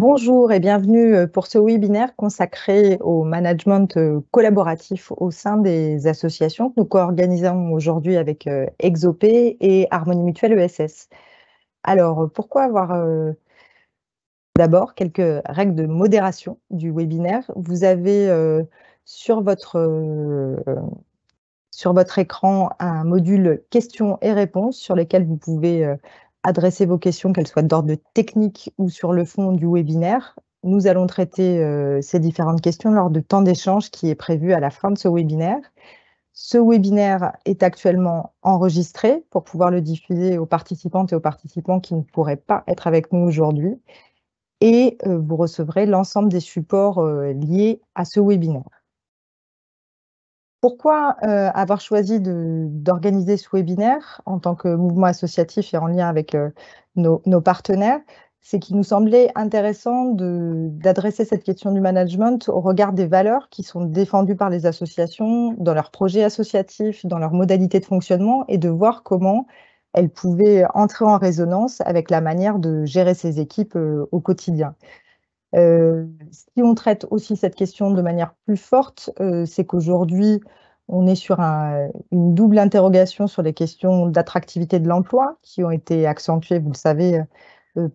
Bonjour et bienvenue pour ce webinaire consacré au management collaboratif au sein des associations que nous co-organisons aujourd'hui avec Exopé et Harmonie Mutuelle ESS. Alors, pourquoi avoir d'abord quelques règles de modération du webinaire? Vous avez sur votre écran un module questions et réponses sur lesquels vous pouvez adresser vos questions, qu'elles soient d'ordre technique ou sur le fond du webinaire. Nous allons traiter ces différentes questions lors de temps d'échange qui est prévu à la fin de ce webinaire. Ce webinaire est actuellement enregistré pour pouvoir le diffuser aux participantes et aux participants qui ne pourraient pas être avec nous aujourd'hui. Et vous recevrez l'ensemble des supports liés à ce webinaire. Pourquoi avoir choisi d'organiser ce webinaire en tant que mouvement associatif et en lien avec nos partenaires? C'est qu'il nous semblait intéressant d'adresser cette question du management au regard des valeurs qui sont défendues par les associations dans leurs projets associatifs, dans leurs modalités de fonctionnement et de voir comment elles pouvaient entrer en résonance avec la manière de gérer ces équipes au quotidien. Si on traite aussi cette question de manière plus forte, c'est qu'aujourd'hui, on est sur une double interrogation sur les questions d'attractivité de l'emploi qui ont été accentuées, vous le savez,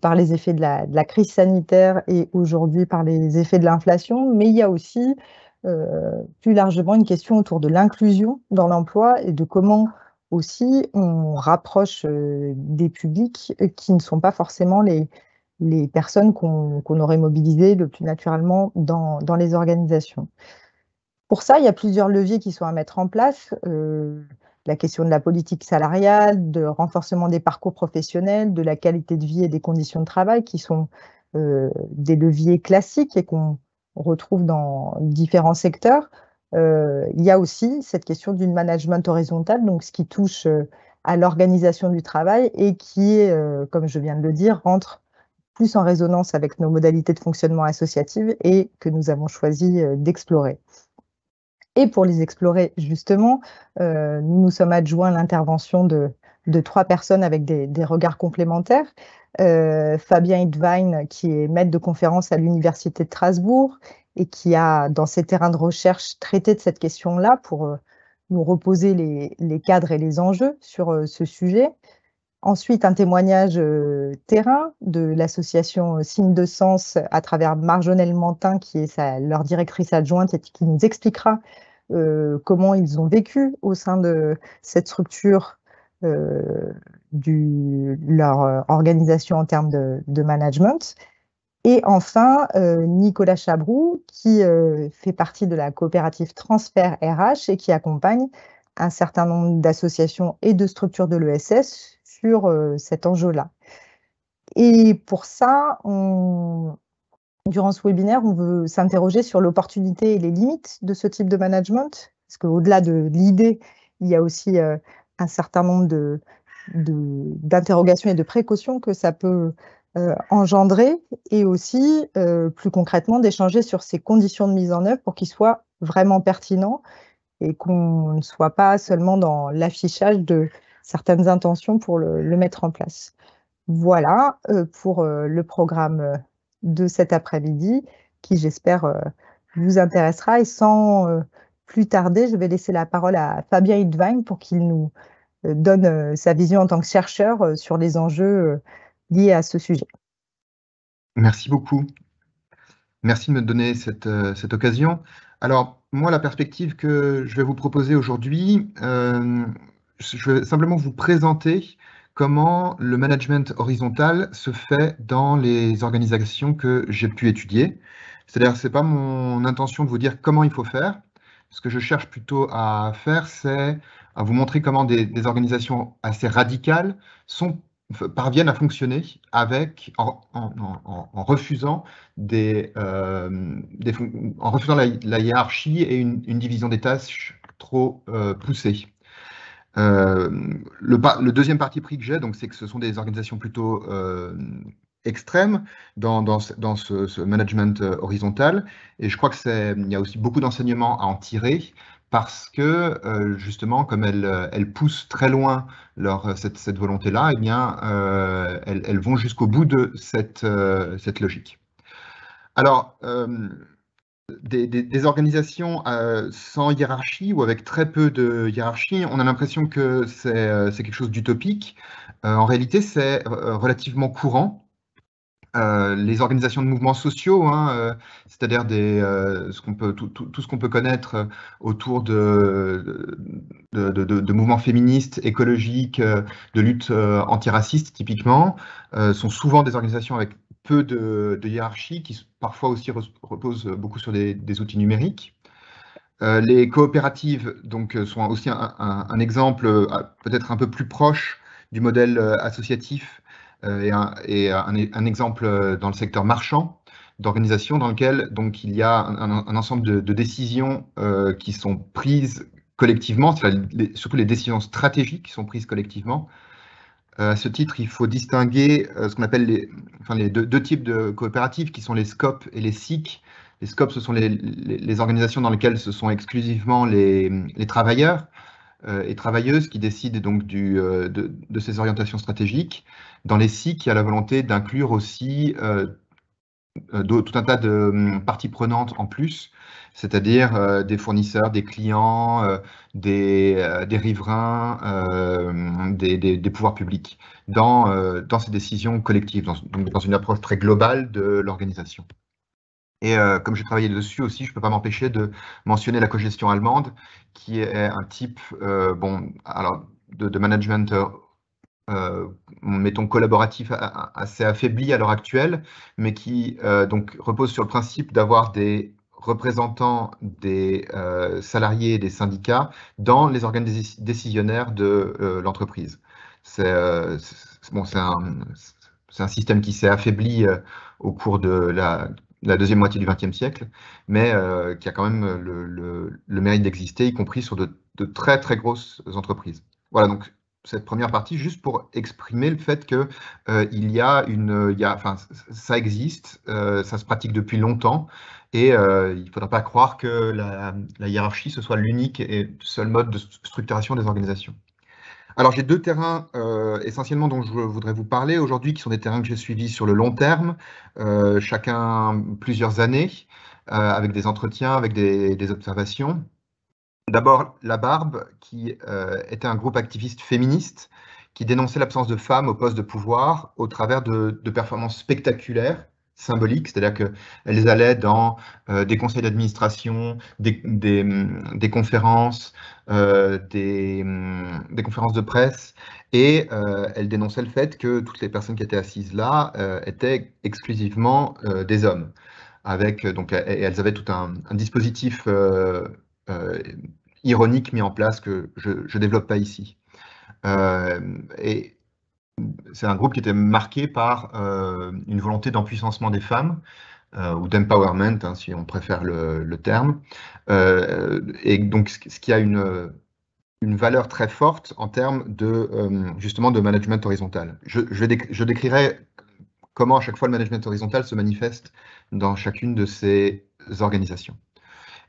par les effets de la crise sanitaire et aujourd'hui par les effets de l'inflation. Mais il y a aussi, plus largement, une question autour de l'inclusion dans l'emploi et de comment aussi on rapproche des publics qui ne sont pas forcément les personnes qu'on aurait mobilisées le plus naturellement dans les organisations. Pour ça, il y a plusieurs leviers qui sont à mettre en place. La question de la politique salariale, de renforcement des parcours professionnels, de la qualité de vie et des conditions de travail qui sont des leviers classiques et qu'on retrouve dans différents secteurs. Il y a aussi cette question d'une management horizontal, donc ce qui touche à l'organisation du travail et qui est, comme je viens de le dire, rentre plus en résonance avec nos modalités de fonctionnement associatives et que nous avons choisi d'explorer. Et pour les explorer, justement, nous nous sommes adjoints l'intervention de 3 personnes avec des regards complémentaires. Fabien Hitvine, qui est maître de conférence à l'Université de Strasbourg et qui a, dans ses terrains de recherche, traité de cette question-là pour nous reposer les cadres et les enjeux sur ce sujet. Ensuite, un témoignage terrain de l'association Signe de Sens à travers Marjolaine Mantin, qui est leur directrice adjointe et qui nous expliquera comment ils ont vécu au sein de cette structure leur organisation en termes de management. Et enfin, Nicolas Chabroux, qui fait partie de la coopérative Transfert RH et qui accompagne un certain nombre d'associations et de structures de l'ESS sur cet enjeu-là. Et pour ça, durant ce webinaire, on veut s'interroger sur l'opportunité et les limites de ce type de management, parce qu'au-delà de l'idée, il y a aussi un certain nombre d'interrogations et de précautions que ça peut engendrer, et aussi, plus concrètement, d'échanger sur ces conditions de mise en œuvre pour qu'ils soient vraiment pertinents et qu'on ne soit pas seulement dans l'affichage de certaines intentions pour le mettre en place. Voilà pour le programme de cet après-midi qui, j'espère, vous intéressera. Et sans plus tarder, je vais laisser la parole à Fabien Hitvine pour qu'il nous donne sa vision en tant que chercheur sur les enjeux liés à ce sujet. Merci beaucoup. Merci de me donner cette occasion. Alors, moi, la perspective que je vais vous proposer aujourd'hui, je vais simplement vous présenter comment le management horizontal se fait dans les organisations que j'ai pu étudier. C'est-à-dire, ce n'est pas mon intention de vous dire comment il faut faire. Ce que je cherche plutôt à faire, c'est à vous montrer comment des organisations assez radicales parviennent à fonctionner en refusant en refusant la hiérarchie et une division des tâches trop poussée. Le deuxième parti pris que j'ai, c'est que ce sont des organisations plutôt extrêmes dans ce management horizontal. Et je crois qu'il y a aussi beaucoup d'enseignements à en tirer parce que, justement, comme elles poussent très loin cette volonté-là, eh bien, elles vont jusqu'au bout de cette logique. Alors, des organisations sans hiérarchie ou avec très peu de hiérarchie, on a l'impression que c'est quelque chose d'utopique. En réalité, c'est relativement courant. Les organisations de mouvements sociaux, hein, c'est-à-dire tout ce qu'on peut connaître autour de mouvements féministes, écologiques, de lutte antiraciste typiquement, sont souvent des organisations avec peu de hiérarchie, qui parfois aussi reposent beaucoup sur des outils numériques. Les coopératives donc, sont aussi un exemple peut-être un peu plus proche du modèle associatif et un exemple dans le secteur marchand d'organisation dans lequel donc, il y a un ensemble de décisions qui sont prises collectivement, surtout les décisions stratégiques qui sont prises collectivement. À ce titre, il faut distinguer ce qu'on appelle les deux types de coopératives qui sont les SCOP et les SIC. Les SCOP, ce sont les organisations dans lesquelles ce sont exclusivement les travailleurs et travailleuses qui décident donc de ces orientations stratégiques. Dans les SIC, il y a la volonté d'inclure aussi tout un tas de parties prenantes en plus, c'est-à-dire des fournisseurs, des clients, des riverains, des pouvoirs publics, dans ces décisions collectives, donc dans une approche très globale de l'organisation. Et comme j'ai travaillé dessus aussi, je ne peux pas m'empêcher de mentionner la cogestion allemande, qui est un type de management mettons collaboratif assez affaibli à l'heure actuelle, mais qui donc repose sur le principe d'avoir des représentants des salariés et des syndicats dans les organes décisionnaires de l'entreprise. C'est un système qui s'est affaibli au cours de la deuxième moitié du XXe siècle, mais qui a quand même le mérite d'exister, y compris sur de très très grosses entreprises. Voilà, donc cette première partie, juste pour exprimer le fait que ça existe, ça se pratique depuis longtemps, et il ne faudra pas croire que la hiérarchie, ce soit l'unique et seul mode de structuration des organisations. Alors, j'ai deux terrains essentiellement dont je voudrais vous parler aujourd'hui, qui sont des terrains que j'ai suivis sur le long terme, chacun plusieurs années, avec des entretiens, avec des observations. D'abord, La Barbe, qui était un groupe activiste féministe qui dénonçait l'absence de femmes au poste de pouvoir au travers de performances spectaculaires, symboliques, c'est-à-dire qu'elles allaient dans des conseils d'administration, des conférences, des conférences de presse, et elles dénonçaient le fait que toutes les personnes qui étaient assises là étaient exclusivement des hommes. Et elles avaient tout un dispositif ironique mis en place que je ne développe pas ici. Et c'est un groupe qui était marqué par une volonté d'empuissancement des femmes, ou d'empowerment, hein, si on préfère le terme, et donc ce qui a une valeur très forte en termes justement de management horizontal. Je décrirai comment à chaque fois le management horizontal se manifeste dans chacune de ces organisations.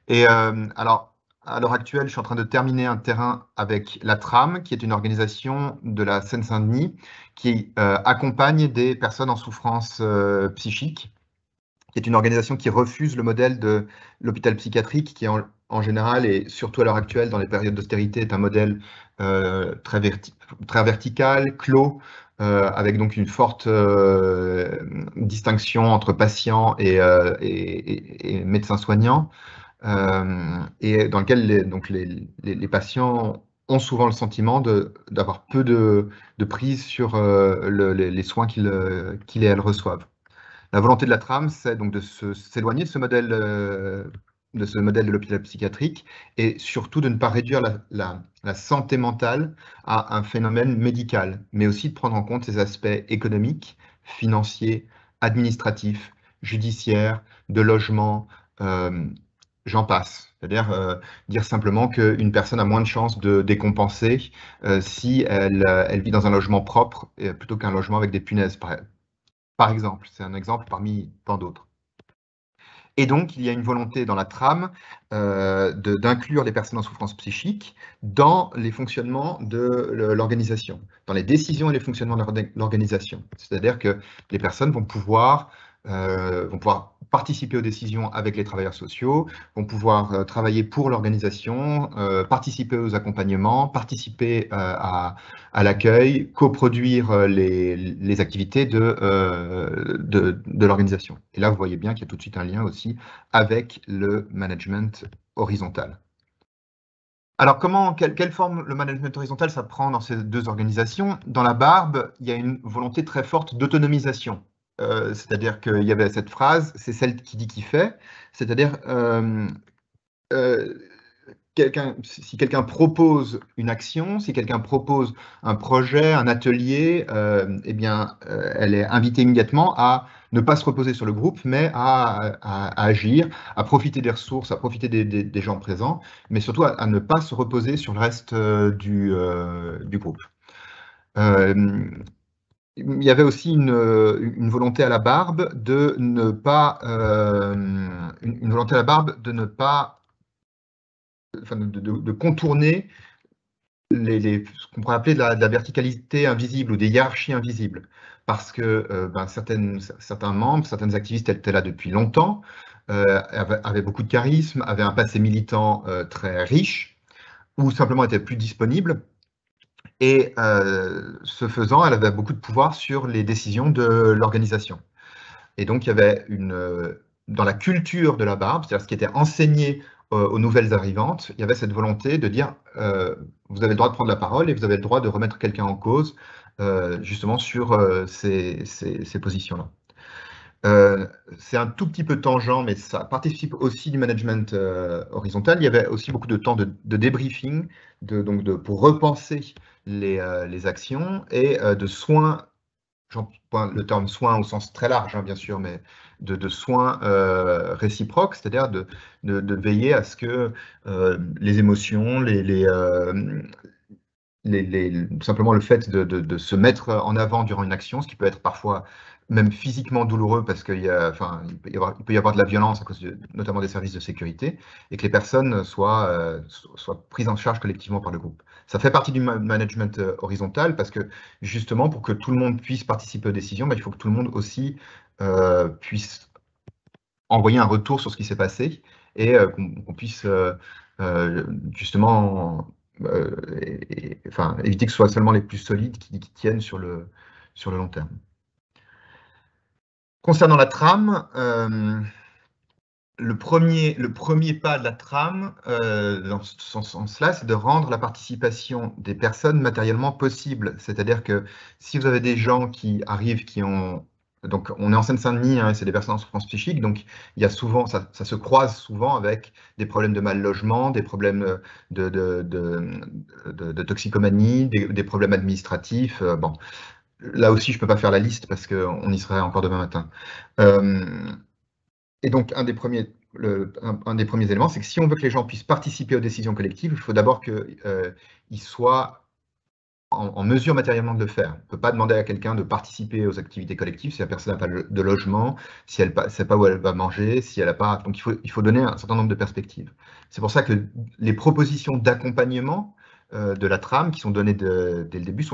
Et alors, à l'heure actuelle, je suis en train de terminer un terrain avec la TRAM, qui est une organisation de la Seine-Saint-Denis qui accompagne des personnes en souffrance psychique, qui est une organisation qui refuse le modèle de l'hôpital psychiatrique, qui en général, et surtout à l'heure actuelle, dans les périodes d'austérité, est un modèle très vertical, clos, avec donc une forte distinction entre patients et médecins soignants. Et dans lequel les patients ont souvent le sentiment d'avoir peu de prise sur les soins qu'ils et elles reçoivent. La volonté de la TRAM, c'est donc de s'éloigner de ce modèle de l'hôpital psychiatrique et surtout de ne pas réduire la santé mentale à un phénomène médical, mais aussi de prendre en compte ses aspects économiques, financiers, administratifs, judiciaires, de logement, j'en passe. C'est-à-dire dire simplement qu'une personne a moins de chances de décompenser si elle vit dans un logement propre plutôt qu'un logement avec des punaises, par exemple. C'est un exemple parmi tant d'autres. Et donc, il y a une volonté dans la trame d'inclure les personnes en souffrance psychique dans les fonctionnements de l'organisation, dans les décisions et les fonctionnements de l'organisation. C'est-à-dire que les personnes vont pouvoir participer aux décisions avec les travailleurs sociaux, vont pouvoir travailler pour l'organisation, participer aux accompagnements, participer à l'accueil, coproduire les activités de l'organisation. Et là, vous voyez bien qu'il y a tout de suite un lien aussi avec le management horizontal. Alors, quelle forme le management horizontal ça prend dans ces deux organisations? Dans la Barbe, il y a une volonté très forte d'autonomisation. C'est-à-dire qu'il y avait cette phrase, c'est celle qui dit qui fait, c'est-à-dire si quelqu'un propose une action, si quelqu'un propose un projet, un atelier, eh bien, elle est invitée immédiatement à ne pas se reposer sur le groupe, mais à agir, à profiter des ressources, à profiter des gens présents, mais surtout à ne pas se reposer sur le reste du groupe. Il y avait aussi une volonté à la Barbe de ne pas, enfin, de contourner ce qu'on pourrait appeler de la verticalité invisible ou des hiérarchies invisibles. Parce que certains membres, certaines activistes étaient là depuis longtemps, avaient beaucoup de charisme, avaient un passé militant très riche, ou simplement étaient plus disponibles. Et ce faisant, elle avait beaucoup de pouvoir sur les décisions de l'organisation. Et donc, il y avait dans la culture de la Barbe, c'est-à-dire ce qui était enseigné aux nouvelles arrivantes, il y avait cette volonté de dire vous avez le droit de prendre la parole et vous avez le droit de remettre quelqu'un en cause, justement sur ces positions-là. C'est un tout petit peu tangent, mais ça participe aussi du management horizontal. Il y avait aussi beaucoup de temps de débriefing, pour repenser les actions et de soins. J'emploie le terme soin au sens très large, hein, bien sûr, mais de soins réciproques, c'est-à-dire de veiller à ce que les émotions, simplement le fait de se mettre en avant durant une action, ce qui peut être parfois même physiquement douloureux parce qu'il il peut y avoir de la violence à cause notamment des services de sécurité, et que les personnes soient prises en charge collectivement par le groupe. Ça fait partie du management horizontal parce que justement, pour que tout le monde puisse participer aux décisions, il faut que tout le monde aussi puisse envoyer un retour sur ce qui s'est passé et qu'on puisse justement éviter que ce soit seulement les plus solides qui tiennent sur le long terme. Concernant la trame, le premier pas de la trame, dans ce sens-là, c'est de rendre la participation des personnes matériellement possible. C'est-à-dire que si vous avez des gens qui arrivent, donc on est en Seine-Saint-Denis, hein, c'est des personnes en souffrance psychique, donc il y a souvent, ça se croise souvent avec des problèmes de mal logement, des problèmes de toxicomanie, des problèmes administratifs. Bon, là aussi, je ne peux pas faire la liste parce qu'on y serait encore demain matin. Et donc, un des premiers éléments, c'est que si on veut que les gens puissent participer aux décisions collectives, il faut d'abord qu'ils soient en mesure matériellement de le faire. On ne peut pas demander à quelqu'un de participer aux activités collectives si la personne n'a pas de logement, si elle ne sait pas où elle va manger, si elle n'a pas... Donc, il faut donner un certain nombre de perspectives. C'est pour ça que les propositions d'accompagnement de la trame qui sont données dès le début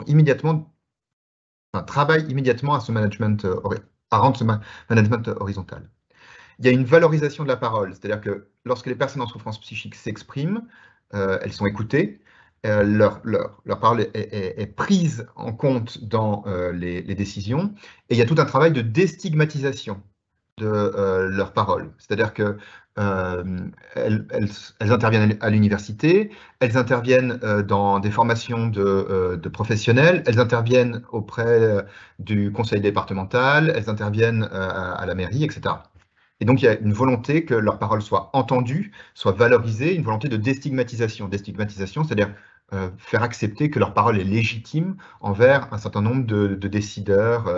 travaillent immédiatement à rendre ce management horizontal. Il y a une valorisation de la parole, c'est-à-dire que lorsque les personnes en souffrance psychique s'expriment, elles sont écoutées, leur parole est prise en compte dans les décisions, et il y a tout un travail de déstigmatisation de leur parole. C'est-à-dire que elles interviennent à l'université, elles interviennent dans des formations de professionnels, elles interviennent auprès du conseil départemental, elles interviennent à la mairie, etc. Et donc, il y a une volonté que leur parole soit entendue, soit valorisée, une volonté de déstigmatisation. Déstigmatisation, c'est-à-dire faire accepter que leur parole est légitime envers un certain nombre de décideurs,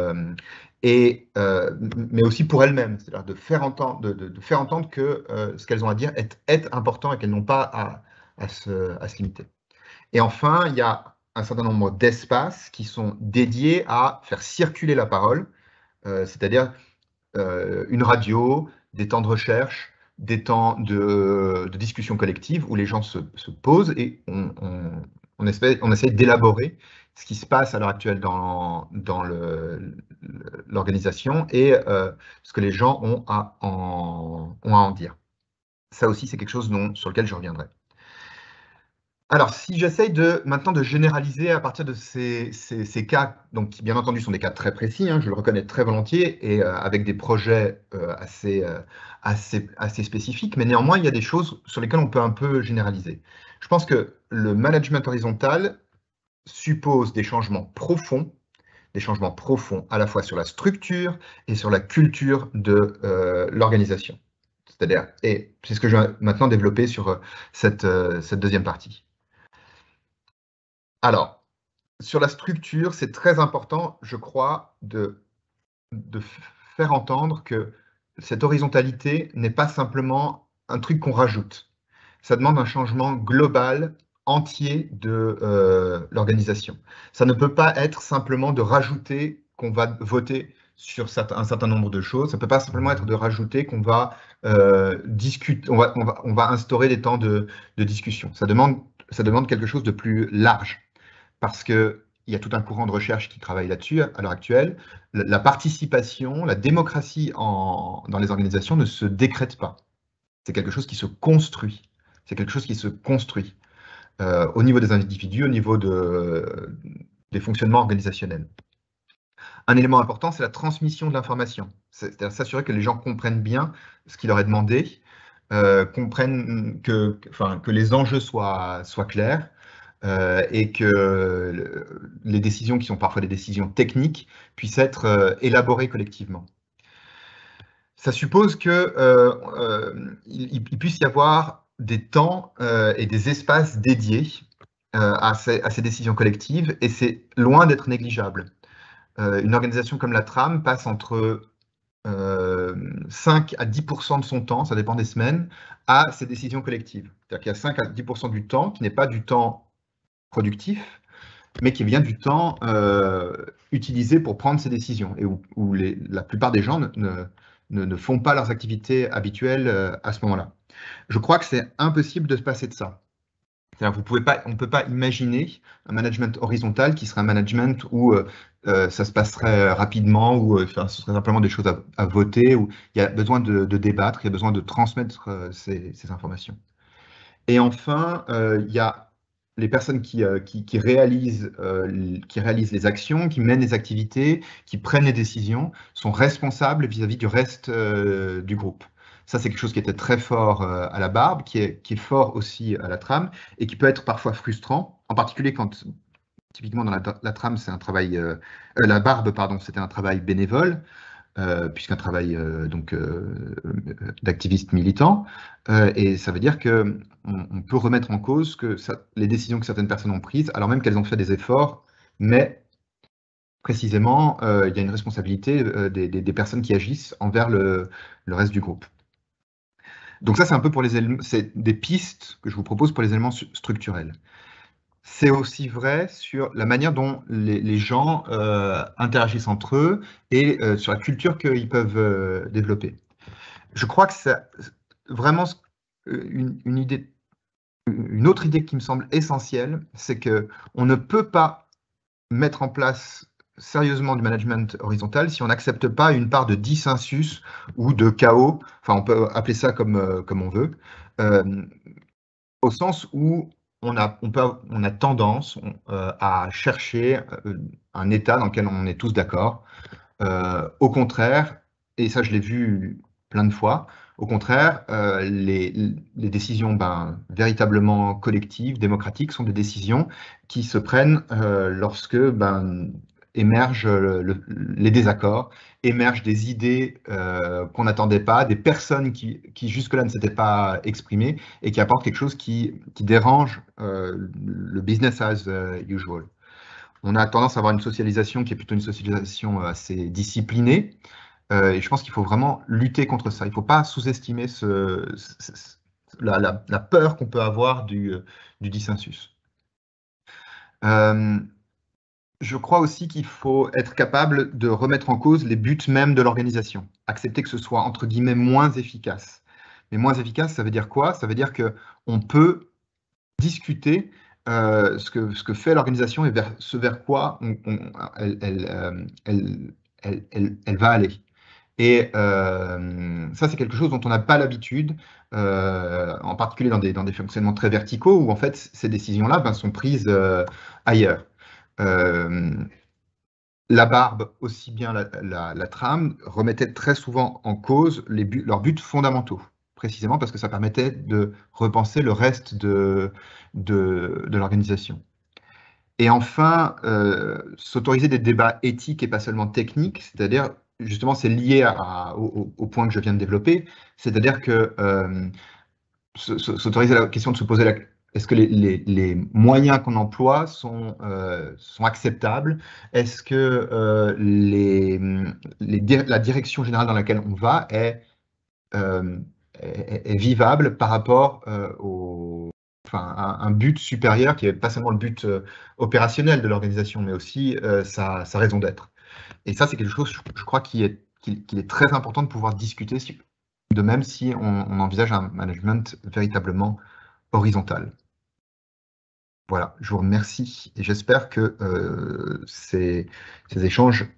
mais aussi pour elles-mêmes, c'est-à-dire de faire entendre que ce qu'elles ont à dire est important et qu'elles n'ont pas à se limiter. Et enfin, il y a un certain nombre d'espaces qui sont dédiés à faire circuler la parole, c'est-à-dire une radio, des temps de recherche, des temps de discussion collective où les gens se posent et on essaie d'élaborer ce qui se passe à l'heure actuelle dans l'organisation et ce que les gens ont à en dire. Ça aussi, c'est quelque chose sur lequel je reviendrai. Alors, si j'essaye maintenant de généraliser à partir de ces cas, donc qui bien entendu sont des cas très précis, je le reconnais très volontiers, et avec des projets assez spécifiques, mais néanmoins, il y a des choses sur lesquelles on peut un peu généraliser. Je pense que le management horizontal suppose des changements profonds à la fois sur la structure et sur la culture de l'organisation. C'est-à-dire, et c'est ce que je vais maintenant développer sur cette deuxième partie. Alors, sur la structure, c'est très important, je crois, de faire entendre que cette horizontalité n'est pas simplement un truc qu'on rajoute. Ça demande un changement global, entier de l'organisation. Ça ne peut pas être simplement de rajouter qu'on va voter sur un certain nombre de choses. Ça ne peut pas simplement être de rajouter qu'on va discuter, on va instaurer des temps de discussion. Ça demande quelque chose de plus large, parce qu'il y a tout un courant de recherche qui travaille là-dessus à l'heure actuelle. La participation, la démocratie dans les organisations ne se décrète pas. C'est quelque chose qui se construit. C'est quelque chose qui se construit au niveau des individus, au niveau des fonctionnements organisationnels. Un élément important, c'est la transmission de l'information. C'est-à-dire s'assurer que les gens comprennent bien ce qui leur est demandé, comprennent que les enjeux soient clairs, et que les décisions qui sont parfois des décisions techniques puissent être élaborées collectivement. Ça suppose qu'il puisse y avoir des temps et des espaces dédiés à ces décisions collectives, et c'est loin d'être négligeable. Une organisation comme la TRAM passe entre 5 à 10% de son temps, ça dépend des semaines, à ces décisions collectives. C'est-à-dire qu'il y a 5 à 10% du temps qui n'est pas du temps productif, mais qui est bien du temps utilisé pour prendre ces décisions, et où la plupart des gens ne font pas leurs activités habituelles à ce moment-là. Je crois que c'est impossible de se passer de ça. On ne peut pas imaginer un management horizontal qui serait un management où ça se passerait rapidement, où ce serait simplement des choses à voter, où il y a besoin de débattre, il y a besoin de transmettre ces informations. Et enfin, il y a les personnes qui réalisent les actions, qui mènent les activités, qui prennent les décisions, sont responsables vis-à-vis du reste du groupe. Ça, c'est quelque chose qui était très fort à la Barbe, qui est fort aussi à la TRAM, et qui peut être parfois frustrant, en particulier quand, typiquement dans la TRAM, c'est un travail, la Barbe, pardon, c'était un travail bénévole, puisqu'un travail d'activiste militant, et ça veut dire qu'on peut remettre en cause les décisions que certaines personnes ont prises, alors même qu'elles ont fait des efforts, mais précisément, il y a une responsabilité des personnes qui agissent envers le reste du groupe. Donc ça, c'est un peu pour les éléments, c'est des pistes que je vous propose pour les éléments structurels. C'est aussi vrai sur la manière dont les gens interagissent entre eux et sur la culture qu'ils peuvent développer. Je crois que c'est vraiment une autre idée qui me semble essentielle, c'est qu'on ne peut pas mettre en place sérieusement du management horizontal si on n'accepte pas une part de dissensus ou de chaos, enfin on peut appeler ça comme on veut, au sens où on a tendance à chercher un état dans lequel on est tous d'accord. Au contraire, et ça je l'ai vu plein de fois, au contraire, les décisions véritablement collectives, démocratiques, sont des décisions qui se prennent lorsque émergent les désaccords, émergent des idées qu'on n'attendait pas, des personnes qui jusque-là ne s'étaient pas exprimées et qui apportent quelque chose qui dérange le business as usual. On a tendance à avoir une socialisation qui est plutôt une socialisation assez disciplinée, et je pense qu'il faut vraiment lutter contre ça. Il ne faut pas sous-estimer la peur qu'on peut avoir du dissensus. Je crois aussi qu'il faut être capable de remettre en cause les buts même de l'organisation, accepter que ce soit, entre guillemets, moins efficace. Mais moins efficace, ça veut dire quoi? Ça veut dire qu'on peut discuter ce que fait l'organisation et ce vers quoi elle va aller. Et ça, c'est quelque chose dont on n'a pas l'habitude, en particulier dans des fonctionnements très verticaux, où en fait, ces décisions-là sont prises ailleurs. La barbe, aussi bien la trame, remettait très souvent en cause leurs buts fondamentaux, précisément parce que ça permettait de repenser le reste de l'organisation. Et enfin, s'autoriser des débats éthiques et pas seulement techniques, c'est-à-dire, justement, c'est lié au point que je viens de développer, c'est-à-dire que s'autoriser la question de se poser est-ce que les moyens qu'on emploie sont acceptables? Est-ce que la direction générale dans laquelle on va est vivable par rapport à un but supérieur qui n'est pas seulement le but opérationnel de l'organisation, mais aussi sa raison d'être. Et ça, c'est quelque chose, je crois, qu'il est très important de pouvoir discuter, de même si on envisage un management véritablement horizontal. Voilà, je vous remercie et j'espère que ces échanges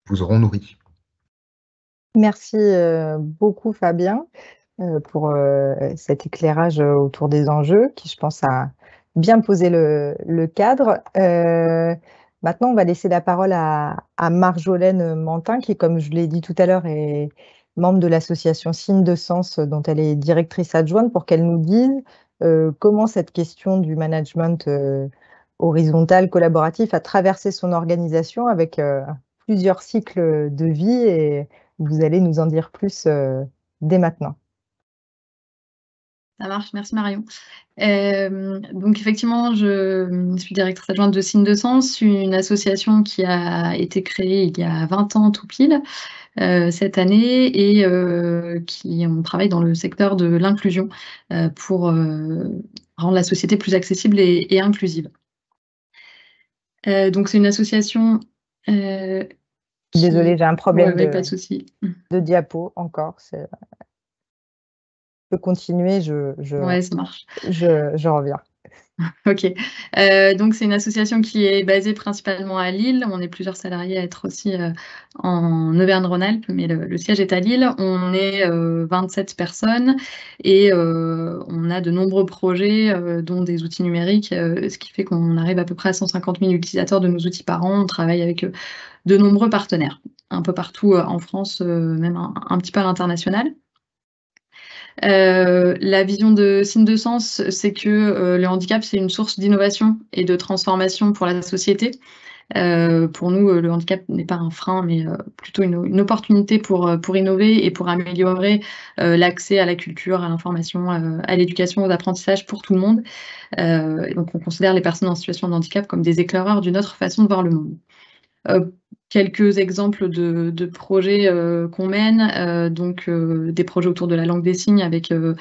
vous auront nourri. Merci beaucoup, Fabien, pour cet éclairage autour des enjeux qui, je pense, a bien posé le cadre. Maintenant, on va laisser la parole à Marjolaine Mantin, qui, comme je l'ai dit tout à l'heure, est membre de l'association Signes de Sens, dont elle est directrice adjointe, pour qu'elle nous dise comment cette question du management horizontal, collaboratif, a traversé son organisation avec plusieurs cycles de vie, et vous allez nous en dire plus dès maintenant. Ça marche, merci Marion. Donc effectivement, je suis directrice adjointe de Signes de Sens, une association qui a été créée il y a 20 ans tout pile cette année, et on travaille dans le secteur de l'inclusion pour rendre la société plus accessible et inclusive. Donc c'est une association Désolée, j'ai un problème pas de souci. de diapo encore. Je peux continuer, Ouais, ça marche. Je reviens. Ok. Donc, c'est une association qui est basée principalement à Lille. On est plusieurs salariés à être aussi en Auvergne-Rhône-Alpes, mais le siège est à Lille. On est 27 personnes et on a de nombreux projets, dont des outils numériques, ce qui fait qu'on arrive à peu près à 150 000 utilisateurs de nos outils par an. On travaille avec de nombreux partenaires, un peu partout en France, même un petit peu à l'international. La vision de Signes de Sens, c'est que le handicap, c'est une source d'innovation et de transformation pour la société. Pour nous, le handicap n'est pas un frein, mais plutôt une opportunité pour innover et pour améliorer l'accès à la culture, à l'information, à l'éducation, aux apprentissages pour tout le monde. Donc, on considère les personnes en situation de handicap comme des éclaireurs d'une autre façon de voir le monde. Quelques exemples de projets qu'on mène, donc des projets autour de la langue des signes avec le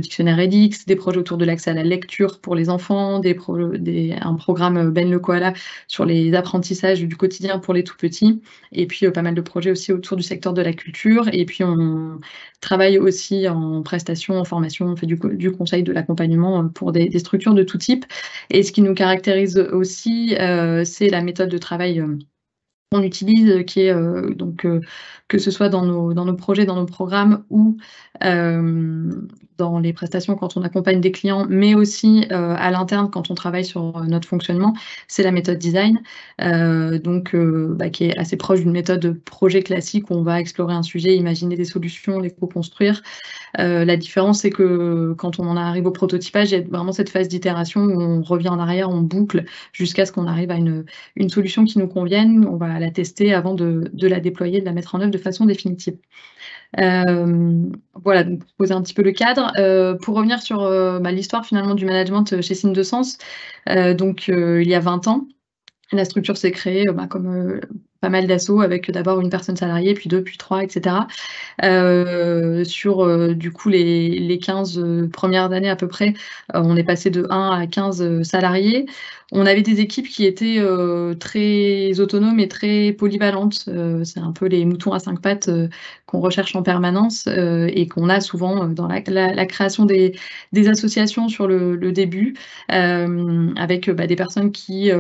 dictionnaire edX, des projets autour de l'accès à la lecture pour les enfants, un programme Ben le Koala sur les apprentissages du quotidien pour les tout-petits, et puis pas mal de projets aussi autour du secteur de la culture. Et puis on travaille aussi en prestation, en formation, on fait du conseil, de l'accompagnement pour des structures de tout type. Et ce qui nous caractérise aussi, c'est la méthode de travail qu'on utilise, qui est que ce soit dans nos projets, dans nos programmes, ou dans les prestations quand on accompagne des clients, mais aussi à l'interne quand on travaille sur notre fonctionnement, c'est la méthode design, qui est assez proche d'une méthode projet classique où on va explorer un sujet, imaginer des solutions, les co-construire. La différence, c'est que quand on en arrive au prototypage, il y a vraiment cette phase d'itération où on revient en arrière, on boucle jusqu'à ce qu'on arrive à une solution qui nous convienne. On va la tester avant de la déployer, de la mettre en œuvre de façon définitive. Voilà, donc pour poser un petit peu le cadre. Pour revenir sur l'histoire finalement du management chez Signes de Sens, il y a 20 ans, la structure s'est créée, comme pas mal d'assauts avec d'abord une personne salariée, puis 2, puis 3, etc. Sur du coup les 15 premières années à peu près, on est passé de 1 à 15 salariés. On avait des équipes qui étaient très autonomes et très polyvalentes. C'est un peu les moutons à 5 pattes qu'on recherche en permanence et qu'on a souvent dans la création des associations sur le début, avec des personnes qui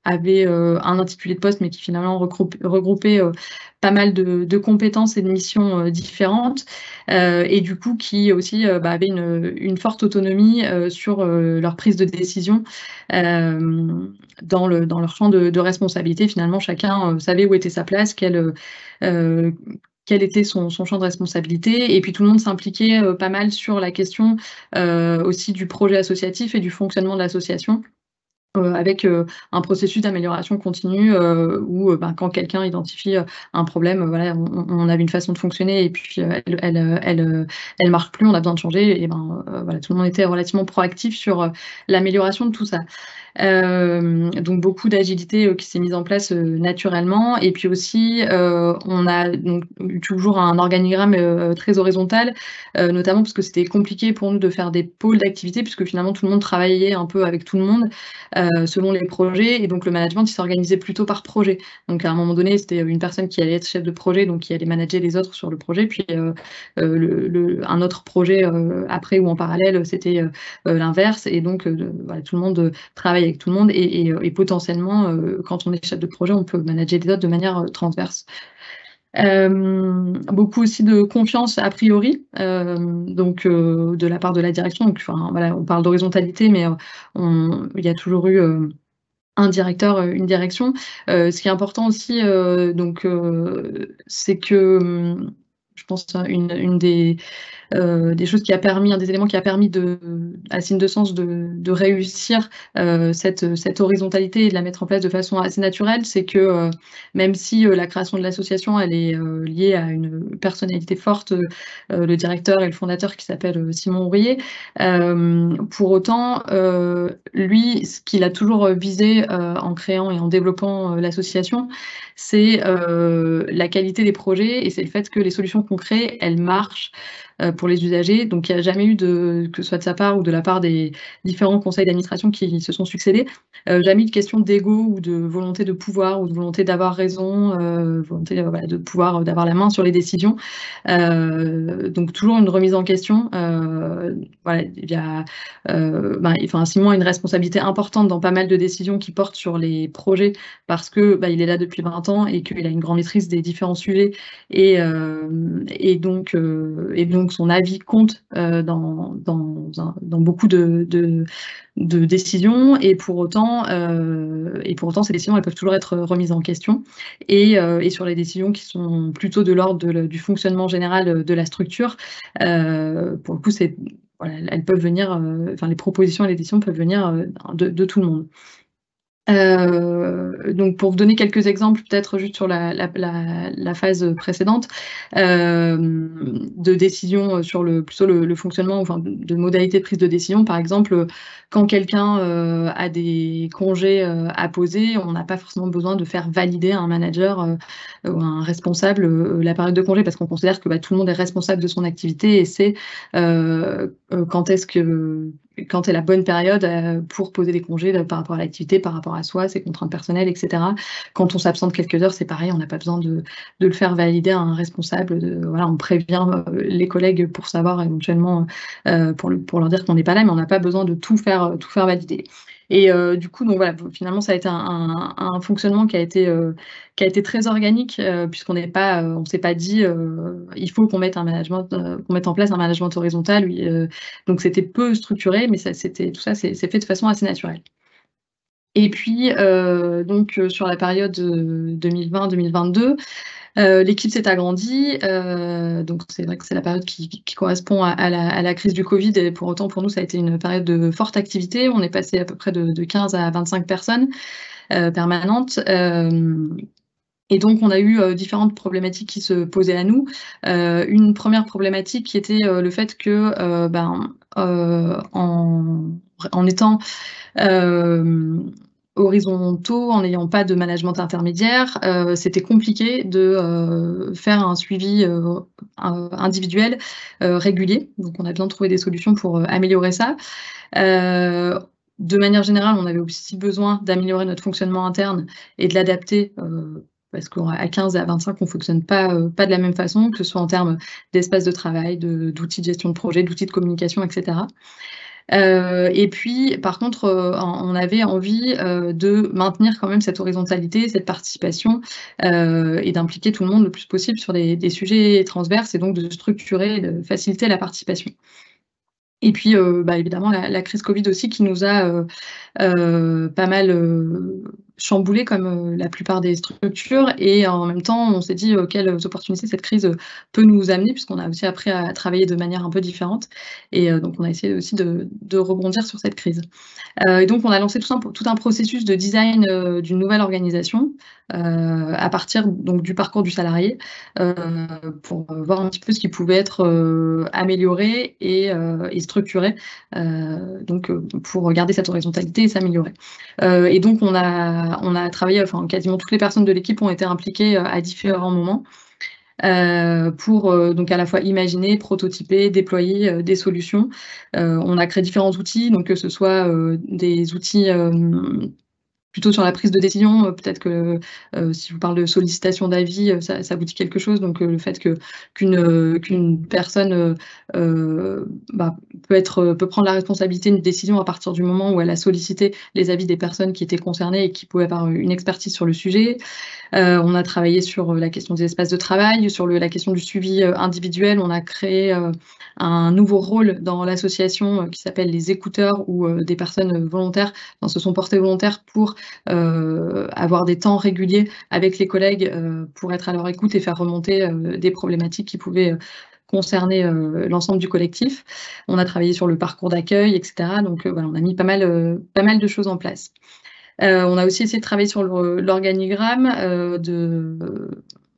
avaient un intitulé de poste, mais qui finalement regroupaient pas mal de compétences et de missions différentes, et du coup qui aussi avaient une forte autonomie sur leur prise de décision dans leur champ de responsabilité. Finalement, chacun savait où était sa place, quel était son champ de responsabilité, et puis tout le monde s'impliquait pas mal sur la question aussi du projet associatif et du fonctionnement de l'association. Avec un processus d'amélioration continue où quand quelqu'un identifie un problème, voilà, on avait une façon de fonctionner et puis elle marche plus, on a besoin de changer, et voilà, tout le monde était relativement proactif sur l'amélioration de tout ça. Donc beaucoup d'agilité qui s'est mise en place naturellement, et puis aussi on a donc eu toujours un organigramme très horizontal, notamment parce que c'était compliqué pour nous de faire des pôles d'activité, puisque finalement tout le monde travaillait un peu avec tout le monde selon les projets, et donc le management il s'organisait plutôt par projet. Donc à un moment donné, c'était une personne qui allait être chef de projet, donc qui allait manager les autres sur le projet, puis un autre projet après ou en parallèle, c'était l'inverse, et donc voilà, tout le monde travaille avec tout le monde, et potentiellement, quand on est chef de projet, on peut manager les autres de manière transverse. Beaucoup aussi de confiance a priori, donc de la part de la direction. Donc, voilà, on parle d'horizontalité, mais il y a toujours eu un directeur, une direction. Ce qui est important aussi, c'est que je pense une des choses qui a permis, un des éléments qui a permis à Signe de Sens de réussir cette horizontalité et de la mettre en place de façon assez naturelle, c'est que même si la création de l'association elle est liée à une personnalité forte, le directeur et le fondateur qui s'appelle Simon Ourier, pour autant, lui, ce qu'il a toujours visé en créant et en développant l'association, c'est la qualité des projets, et c'est le fait que les solutions qu'on crée, elles marchent pour les usagers. Donc il n'y a jamais eu, que ce soit de sa part ou de la part des différents conseils d'administration qui se sont succédés, jamais eu de question d'ego ou de volonté de pouvoir ou de volonté d'avoir raison, volonté de pouvoir, d'avoir la main sur les décisions. Donc toujours une remise en question. Voilà, il y a, Simon a une responsabilité importante dans pas mal de décisions qui portent sur les projets, parce que il est là depuis 20 ans et qu'il a une grande maîtrise des différents sujets, et donc son avis compte dans beaucoup de décisions, et pour autant ces décisions elles peuvent toujours être remises en question, et sur les décisions qui sont plutôt de l'ordre du fonctionnement général de la structure, pour le coup voilà, elles peuvent venir, les propositions et les décisions peuvent venir de tout le monde. Donc pour vous donner quelques exemples, peut-être juste sur la phase précédente, de décision sur plutôt le fonctionnement, de modalités de prise de décision. Par exemple, quand quelqu'un a des congés à poser, on n'a pas forcément besoin de faire valider à un manager ou à un responsable la période de congé, parce qu'on considère que tout le monde est responsable de son activité, et c'est quand est la bonne période pour poser des congés par rapport à l'activité, par rapport à soi, ses contraintes personnelles, etc. Quand on s'absente quelques heures, c'est pareil, on n'a pas besoin de le faire valider à un responsable. Voilà, on prévient les collègues pour savoir éventuellement, pour leur dire qu'on n'est pas là, mais on n'a pas besoin de tout faire valider. Et du coup, donc voilà, finalement, ça a été un fonctionnement qui a été très organique, puisqu'on s'est pas dit il faut qu'on mette en place un management horizontal. Donc c'était peu structuré, mais tout ça c'est fait de façon assez naturelle. Et puis sur la période 2020-2022, l'équipe s'est agrandie, donc c'est vrai que c'est la période qui correspond à la crise du Covid, et pour autant pour nous ça a été une période de forte activité. On est passé à peu près de 15 à 25 personnes permanentes. Et donc, on a eu différentes problématiques qui se posaient à nous. Une première problématique qui était le fait que, en étant horizontaux, en n'ayant pas de management intermédiaire, c'était compliqué de faire un suivi individuel régulier. Donc on a besoin de trouver des solutions pour améliorer ça. De manière générale, on avait aussi besoin d'améliorer notre fonctionnement interne et de l'adapter parce qu'à 15 et à 25, on ne fonctionne pas de la même façon, que ce soit en termes d'espace de travail, d'outils de gestion de projet, d'outils de communication, etc. Et puis, par contre, on avait envie de maintenir quand même cette horizontalité, cette participation, et d'impliquer tout le monde le plus possible sur des sujets transverses, et donc de structurer et de faciliter la participation. Et puis, évidemment, la crise Covid aussi qui nous a pas mal chamboulé comme la plupart des structures, et en même temps on s'est dit quelles opportunités cette crise peut nous amener, puisqu'on a aussi appris à travailler de manière un peu différente, et donc on a essayé aussi de rebondir sur cette crise. Et donc on a lancé tout un processus de design d'une nouvelle organisation à partir donc du parcours du salarié pour voir un petit peu ce qui pouvait être amélioré et structuré donc pour garder cette horizontalité et s'améliorer. Et donc on a travaillé, enfin quasiment toutes les personnes de l'équipe ont été impliquées à différents moments pour donc à la fois imaginer, prototyper, déployer des solutions. On a créé différents outils, donc que ce soit des outils plutôt sur la prise de décision, peut-être que si je vous parle de sollicitation d'avis, ça vous dit quelque chose. Donc le fait qu'une personne peut prendre la responsabilité d'une décision à partir du moment où elle a sollicité les avis des personnes qui étaient concernées et qui pouvaient avoir une expertise sur le sujet. On a travaillé sur la question des espaces de travail, sur la question du suivi individuel. On a créé un nouveau rôle dans l'association qui s'appelle les écouteurs, où des personnes volontaires se sont portées volontaires pour avoir des temps réguliers avec les collègues pour être à leur écoute et faire remonter des problématiques qui pouvaient concerner l'ensemble du collectif. On a travaillé sur le parcours d'accueil, etc. Donc voilà, on a mis pas mal de choses en place. On a aussi essayé de travailler sur l'organigramme, de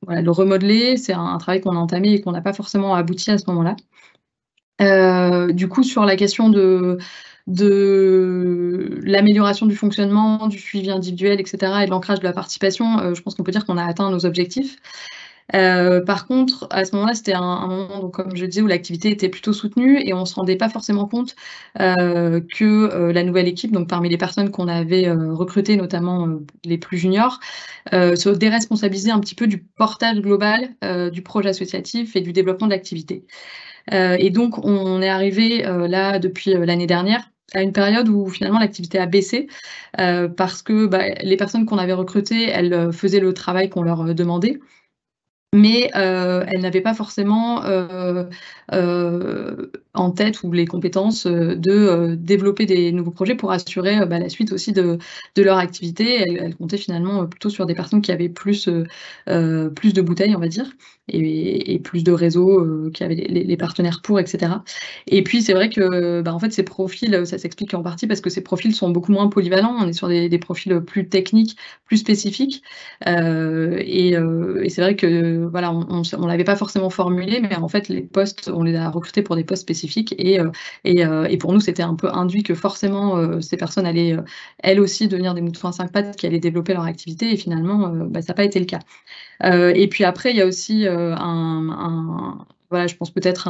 le remodeler. C'est un travail qu'on a entamé et qu'on n'a pas forcément abouti à ce moment-là. Du coup, sur la question de l'amélioration du fonctionnement, du suivi individuel, etc., et de l'ancrage de la participation, je pense qu'on peut dire qu'on a atteint nos objectifs. Par contre, à ce moment-là, c'était un moment, donc, comme je disais, où l'activité était plutôt soutenue et on ne se rendait pas forcément compte que la nouvelle équipe, donc parmi les personnes qu'on avait recrutées, notamment les plus juniors, se déresponsabilisait un petit peu du portage global du projet associatif et du développement de l'activité. Et donc, on est arrivé là, depuis l'année dernière, à une période où finalement l'activité a baissé parce que les personnes qu'on avait recrutées, elles faisaient le travail qu'on leur demandait, mais elles n'avaient pas forcément en tête ou les compétences de développer des nouveaux projets pour assurer la suite aussi de leur activité. Elles comptaient finalement plutôt sur des personnes qui avaient plus de bouteilles, on va dire, et plus de réseaux, qui avaient les partenaires pour, etc. Et puis c'est vrai que en fait ces profils, ça s'explique en partie parce que ces profils sont beaucoup moins polyvalents. On est sur des profils plus techniques, plus spécifiques, et c'est vrai que voilà, on l'avait pas forcément formulé, mais en fait les postes, on les a recrutés pour des postes spécifiques, et pour nous c'était un peu induit que forcément ces personnes allaient elles aussi devenir des moutons à 5 pattes qui allaient développer leur activité, et finalement ça n'a pas été le cas. Et puis après il y a aussi voilà, je pense peut-être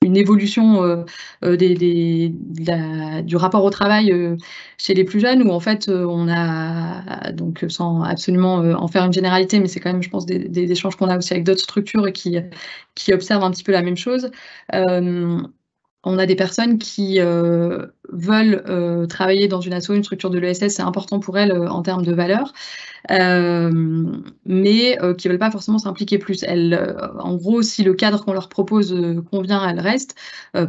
une évolution du rapport au travail chez les plus jeunes, où en fait on a, donc sans absolument en faire une généralité, mais c'est quand même, je pense, des échanges qu'on a aussi avec d'autres structures et qui observent un petit peu la même chose. On a des personnes qui veulent travailler dans une asso, une structure de l'ESS, c'est important pour elles en termes de valeurs, mais qui ne veulent pas forcément s'impliquer plus. En gros, si le cadre qu'on leur propose convient, elles restent.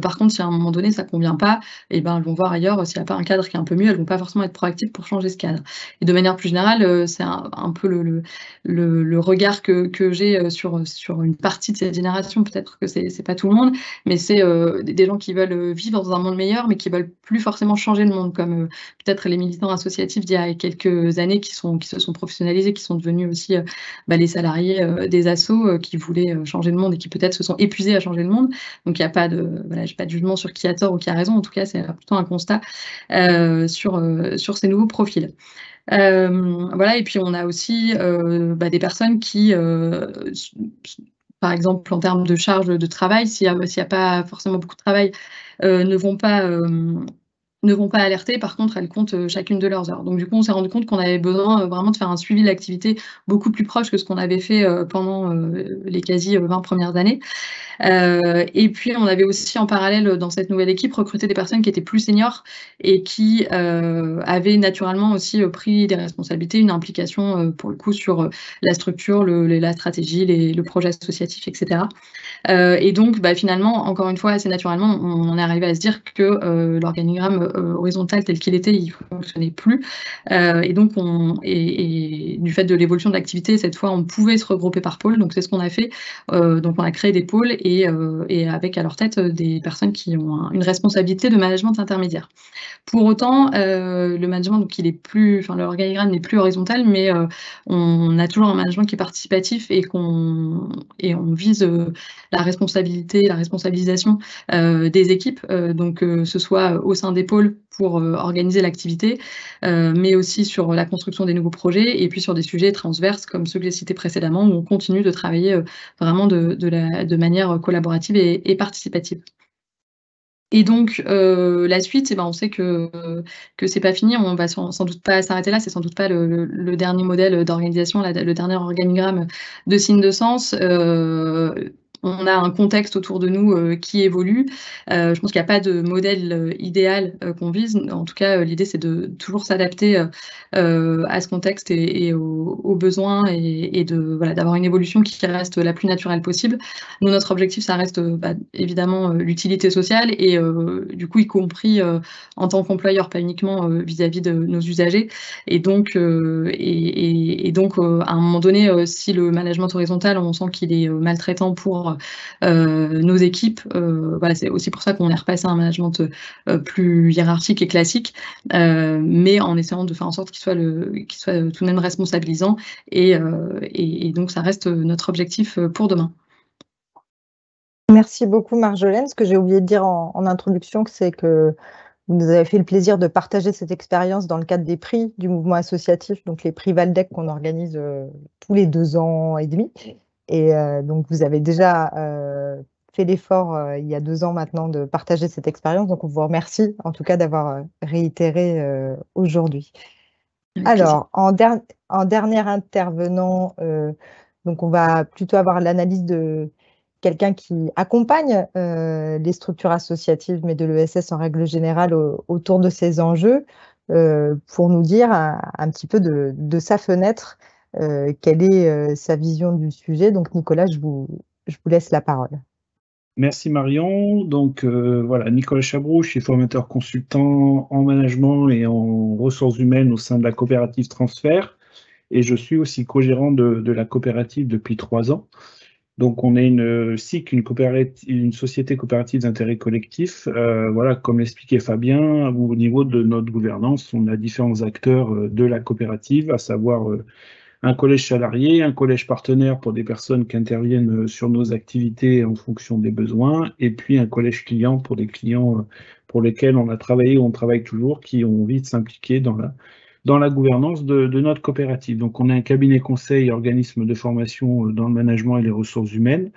Par contre, si à un moment donné ça ne convient pas, elles vont voir ailleurs. S'il n'y a pas un cadre qui est un peu mieux, elles ne vont pas forcément être proactives pour changer ce cadre. Et de manière plus générale, c'est un peu le regard que j'ai sur une partie de cette génération. Peut-être que c'est pas tout le monde, mais c'est des gens qui qui veulent vivre dans un monde meilleur, mais qui veulent plus forcément changer le monde, comme peut-être les militants associatifs d'il y a quelques années qui se sont professionnalisés, qui sont devenus aussi les salariés des assos qui voulaient changer le monde et qui peut-être se sont épuisés à changer le monde. Donc il n'y a pas de, j'ai pas de jugement sur qui a tort ou qui a raison. En tout cas, c'est plutôt un constat sur ces nouveaux profils. Voilà, et puis on a aussi des personnes qui, par exemple, en termes de charge de travail, s'il y a pas forcément beaucoup de travail, ne vont pas alerter. Par contre, elles comptent chacune de leurs heures. Donc du coup, on s'est rendu compte qu'on avait besoin vraiment de faire un suivi de l'activité beaucoup plus proche que ce qu'on avait fait pendant les quasi 20 premières années. Et puis, on avait aussi en parallèle dans cette nouvelle équipe recruté des personnes qui étaient plus seniors et qui avaient naturellement aussi pris des responsabilités, une implication pour le coup sur la structure, la stratégie, le projet associatif, etc. Et donc, finalement, encore une fois, assez naturellement, on est arrivé à se dire que l'organigramme horizontal tel qu'il était, il ne fonctionnait plus. Et donc, du fait de l'évolution de l'activité, cette fois, on pouvait se regrouper par pôle. Donc, c'est ce qu'on a fait. Donc, on a créé des pôles et avec à leur tête des personnes qui ont une responsabilité de management intermédiaire. Pour autant, le management, donc l'organigramme n'est plus horizontal, mais on a toujours un management qui est participatif et on vise la responsabilité, la responsabilisation des équipes, donc que ce soit au sein des pôles pour organiser l'activité, mais aussi sur la construction des nouveaux projets et puis sur des sujets transverses comme ceux que j'ai cités précédemment où on continue de travailler vraiment de manière collaborative et participative. Et donc, la suite, on sait que c'est pas fini, on va sans doute pas s'arrêter là, c'est sans doute pas le dernier modèle d'organisation, le dernier organigramme de Signes de Sens. On a un contexte autour de nous qui évolue. Je pense qu'il n'y a pas de modèle idéal qu'on vise. En tout cas, l'idée, c'est de toujours s'adapter à ce contexte et aux besoins et d'avoir une évolution qui reste la plus naturelle possible. Nous, notre objectif, ça reste évidemment l'utilité sociale et du coup, y compris en tant qu'employeur, pas uniquement vis-à-vis de nos usagers. Et donc, à un moment donné, si le management horizontal, on sent qu'il est maltraitant pour nos équipes, c'est aussi pour ça qu'on est repassé à un management plus hiérarchique et classique, mais en essayant de faire en sorte qu'il soit tout de même responsabilisant. Et donc, ça reste notre objectif pour demain. Merci beaucoup, Marjolaine. Ce que j'ai oublié de dire en introduction, c'est que vous nous avez fait le plaisir de partager cette expérience dans le cadre des prix du mouvement associatif, donc les prix Valdec qu'on organise tous les 2 ans et demi. Et donc, vous avez déjà fait l'effort il y a 2 ans maintenant de partager cette expérience. Donc, on vous remercie en tout cas d'avoir réitéré aujourd'hui. Alors, en dernier intervenant, donc on va plutôt avoir l'analyse de quelqu'un qui accompagne les structures associatives, mais de l'ESS en règle générale autour de ces enjeux, pour nous dire un petit peu de sa fenêtre, quelle est sa vision du sujet. Donc Nicolas, je vous laisse la parole. Merci Marion. Donc voilà, Nicolas Chabroux, je suis formateur consultant en management et en ressources humaines au sein de la coopérative Transfert. Et je suis aussi co-gérant de la coopérative depuis 3 ans. Donc on est une SIC, une société coopérative d'intérêt collectif. Voilà, comme l'expliquait Fabien, au niveau de notre gouvernance, on a différents acteurs de la coopérative, à savoir un collège salarié, un collège partenaire pour des personnes qui interviennent sur nos activités en fonction des besoins, et puis un collège client pour des clients pour lesquels on a travaillé ou on travaille toujours, qui ont envie de s'impliquer dans la gouvernance de notre coopérative. Donc on a un cabinet conseil et organisme de formation dans le management et les ressources humaines,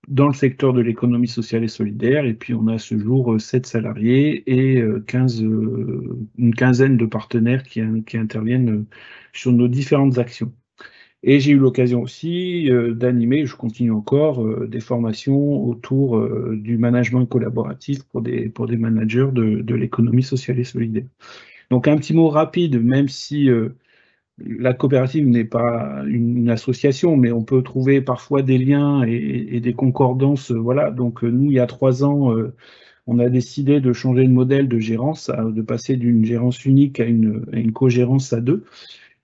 dans le secteur de l'économie sociale et solidaire, et puis on a à ce jour 7 salariés et une quinzaine de partenaires qui interviennent sur nos différentes actions. Et j'ai eu l'occasion aussi d'animer, je continue encore, des formations autour du management collaboratif pour des managers de l'économie sociale et solidaire. Donc un petit mot rapide, même si la coopérative n'est pas une association, mais on peut trouver parfois des liens et des concordances. Voilà. Donc nous, il y a 3 ans, on a décidé de changer de modèle de gérance, de passer d'une gérance unique à une co-gérance à 2.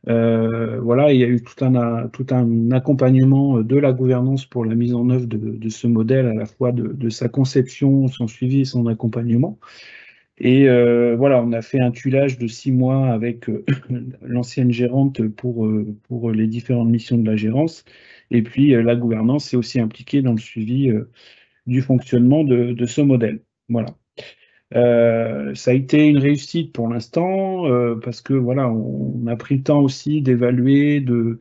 Voilà, il y a eu tout un accompagnement de la gouvernance pour la mise en œuvre de ce modèle, à la fois de sa conception, son suivi et son accompagnement. Et voilà, on a fait un tuilage de 6 mois avec l'ancienne gérante pour les différentes missions de la gérance. Et puis la gouvernance est aussi impliquée dans le suivi du fonctionnement de ce modèle. Voilà. Ça a été une réussite pour l'instant parce que voilà, on a pris le temps aussi d'évaluer, de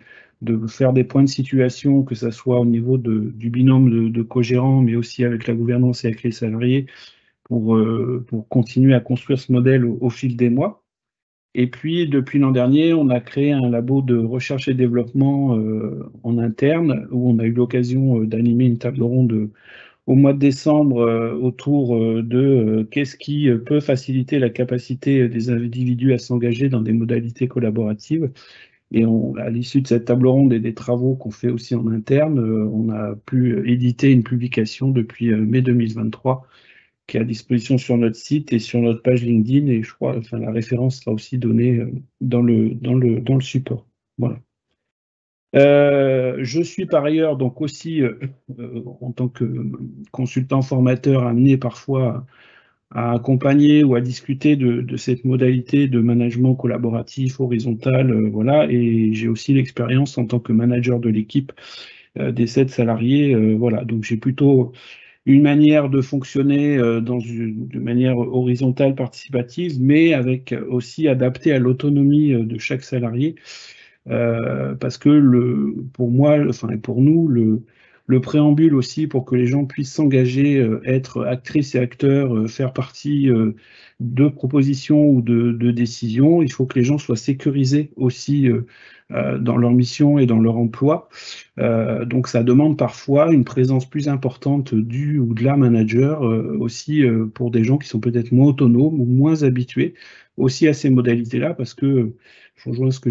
faire des points de situation, que ce soit au niveau du binôme de co-gérants, mais aussi avec la gouvernance et avec les salariés, pour continuer à construire ce modèle au fil des mois. Et puis, depuis l'an dernier, on a créé un labo de recherche et développement en interne, où on a eu l'occasion d'animer une table ronde au mois de décembre autour de qu'est-ce qui peut faciliter la capacité des individus à s'engager dans des modalités collaboratives. Et à l'issue de cette table ronde et des travaux qu'on fait aussi en interne, on a pu éditer une publication depuis mai 2023 qui est à disposition sur notre site et sur notre page LinkedIn. Et je crois, enfin, la référence sera aussi donnée dans le support. Voilà. Je suis par ailleurs donc aussi en tant que consultant formateur amené parfois à accompagner ou à discuter de cette modalité de management collaboratif, horizontal, voilà, et j'ai aussi l'expérience en tant que manager de l'équipe des 7 salariés, voilà, donc j'ai plutôt une manière de fonctionner de manière horizontale, participative, mais avec aussi adapté à l'autonomie de chaque salarié. Parce que pour moi, enfin pour nous, le préambule aussi pour que les gens puissent s'engager, être actrices et acteurs, faire partie de propositions ou de décisions, il faut que les gens soient sécurisés aussi dans leur mission et dans leur emploi. Donc ça demande parfois une présence plus importante du ou de la manager, aussi pour des gens qui sont peut-être moins autonomes ou moins habitués aussi à ces modalités-là, parce que je rejoins ce que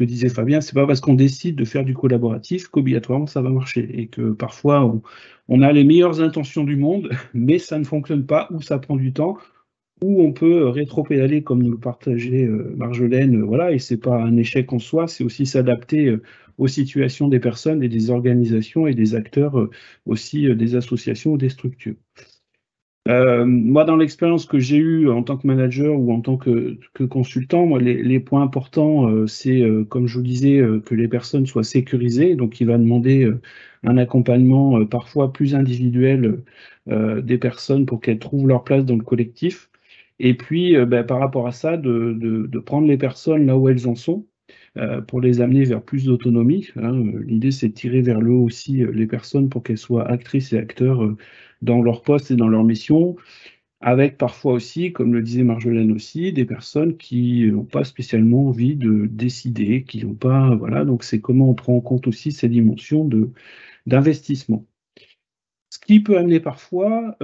disait Fabien, c'est pas parce qu'on décide de faire du collaboratif qu'obligatoirement ça va marcher, et que parfois on a les meilleures intentions du monde, mais ça ne fonctionne pas, ou ça prend du temps, ou on peut rétro-pédaler comme nous le partageait Marjolaine, voilà, et c'est pas un échec en soi, c'est aussi s'adapter aux situations des personnes et des organisations et des acteurs, aussi des associations ou des structures. Moi, dans l'expérience que j'ai eue en tant que manager ou en tant que consultant, moi, les points importants, c'est, comme je vous disais, que les personnes soient sécurisées. Donc, il va demander un accompagnement parfois plus individuel des personnes pour qu'elles trouvent leur place dans le collectif. Et puis, par rapport à ça, de prendre les personnes là où elles en sont pour les amener vers plus d'autonomie. Hein. L'idée, c'est de tirer vers le haut aussi les personnes pour qu'elles soient actrices et acteurs dans leur poste et dans leur mission, avec parfois aussi, comme le disait Marjolaine aussi, des personnes qui n'ont pas spécialement envie de décider, qui n'ont pas, voilà, donc c'est comment on prend en compte aussi ces dimensions d'investissement. Ce qui peut amener parfois,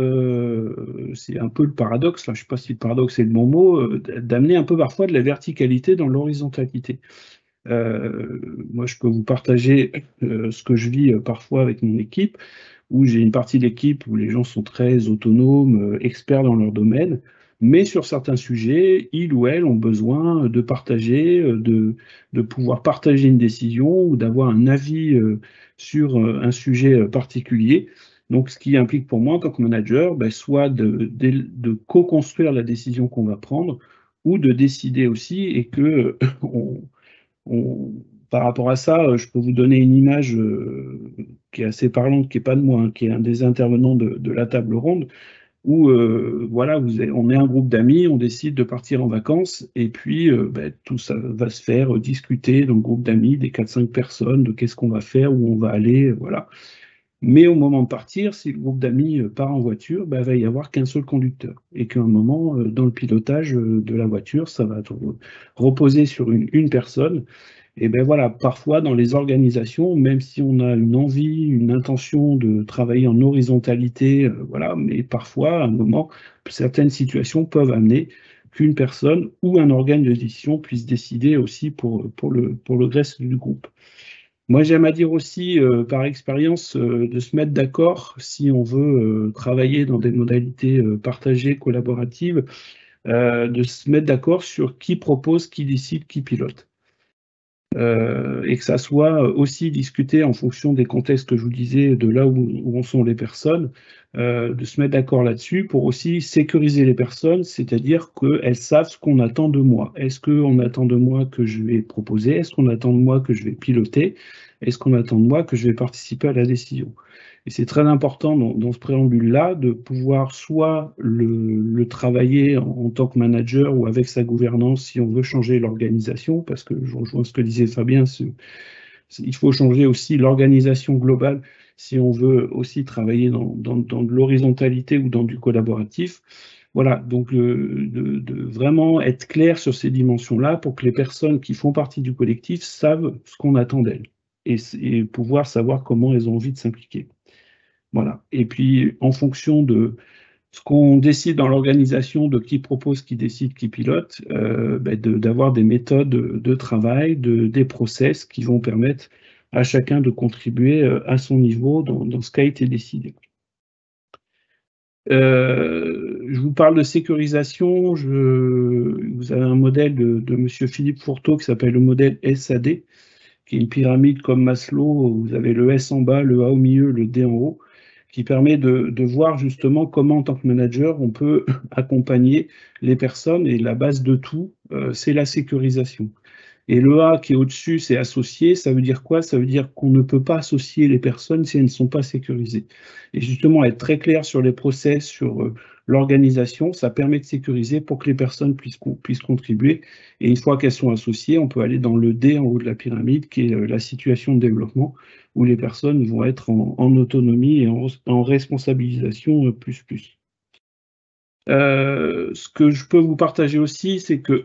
c'est un peu le paradoxe, là, je ne sais pas si le paradoxe est le bon mot, d'amener un peu parfois de la verticalité dans l'horizontalité. Moi, je peux vous partager ce que je vis parfois avec mon équipe, où j'ai une partie de l'équipe où les gens sont très autonomes, experts dans leur domaine, mais sur certains sujets, ils ou elles ont besoin de partager, de pouvoir partager une décision ou d'avoir un avis sur un sujet particulier. Donc, ce qui implique pour moi, en tant que manager, soit de co-construire la décision qu'on va prendre, ou de décider aussi, et que par rapport à ça, je peux vous donner une image qui est assez parlante, qui n'est pas de moi, hein, qui est un des intervenants de la table ronde, où voilà, on est un groupe d'amis, on décide de partir en vacances, et puis tout ça va se faire discuter dans le groupe d'amis, des 4-5 personnes, de qu'est-ce qu'on va faire, où on va aller, voilà. Mais au moment de partir, si le groupe d'amis part en voiture, il va y avoir qu'un seul conducteur. Et qu'à un moment, dans le pilotage de la voiture, ça va reposer sur une personne. Et ben voilà, parfois dans les organisations, même si on a une envie, une intention de travailler en horizontalité, voilà, mais parfois, à un moment, certaines situations peuvent amener qu'une personne ou un organe de décision puisse décider aussi pour le reste du groupe. Moi, j'aime à dire aussi, par expérience, de se mettre d'accord si on veut travailler dans des modalités partagées, collaboratives, de se mettre d'accord sur qui propose, qui décide, qui pilote. et que ça soit aussi discuté en fonction des contextes que je vous disais, de là où en sont les personnes, de se mettre d'accord là-dessus pour aussi sécuriser les personnes, c'est-à-dire qu'elles savent ce qu'on attend de moi. Est-ce qu'on attend de moi que je vais proposer? Est-ce qu'on attend de moi que je vais piloter? Est-ce qu'on attend de moi que je vais participer à la décision? Et c'est très important dans ce préambule-là de pouvoir soit le travailler en tant que manager ou avec sa gouvernance si on veut changer l'organisation, parce que je rejoins ce que disait Fabien, il faut changer aussi l'organisation globale si on veut aussi travailler dans de l'horizontalité ou dans du collaboratif. Voilà, donc de vraiment être clair sur ces dimensions-là pour que les personnes qui font partie du collectif savent ce qu'on attend d'elles et pouvoir savoir comment elles ont envie de s'impliquer. Voilà. Et puis, en fonction de ce qu'on décide dans l'organisation, de qui propose, qui décide, qui pilote, d'avoir des méthodes de travail, des process qui vont permettre à chacun de contribuer à son niveau dans ce qui a été décidé. Je vous parle de sécurisation. Vous avez un modèle de M. Philippe Fourteau qui s'appelle le modèle SAD, qui est une pyramide comme Maslow. Vous avez le S en bas, le A au milieu, le D en haut, qui permet de voir justement comment, en tant que manager, on peut accompagner les personnes. Et la base de tout, c'est la sécurisation. Et le A qui est au-dessus, c'est associé. Ça veut dire quoi? Ça veut dire qu'on ne peut pas associer les personnes si elles ne sont pas sécurisées. Et justement, être très clair sur les process, sur l'organisation, ça permet de sécuriser pour que les personnes puissent contribuer. Et une fois qu'elles sont associées, on peut aller dans le D en haut de la pyramide, qui est la situation de développement, où les personnes vont être en autonomie et en responsabilisation plus. Ce que je peux vous partager aussi, c'est que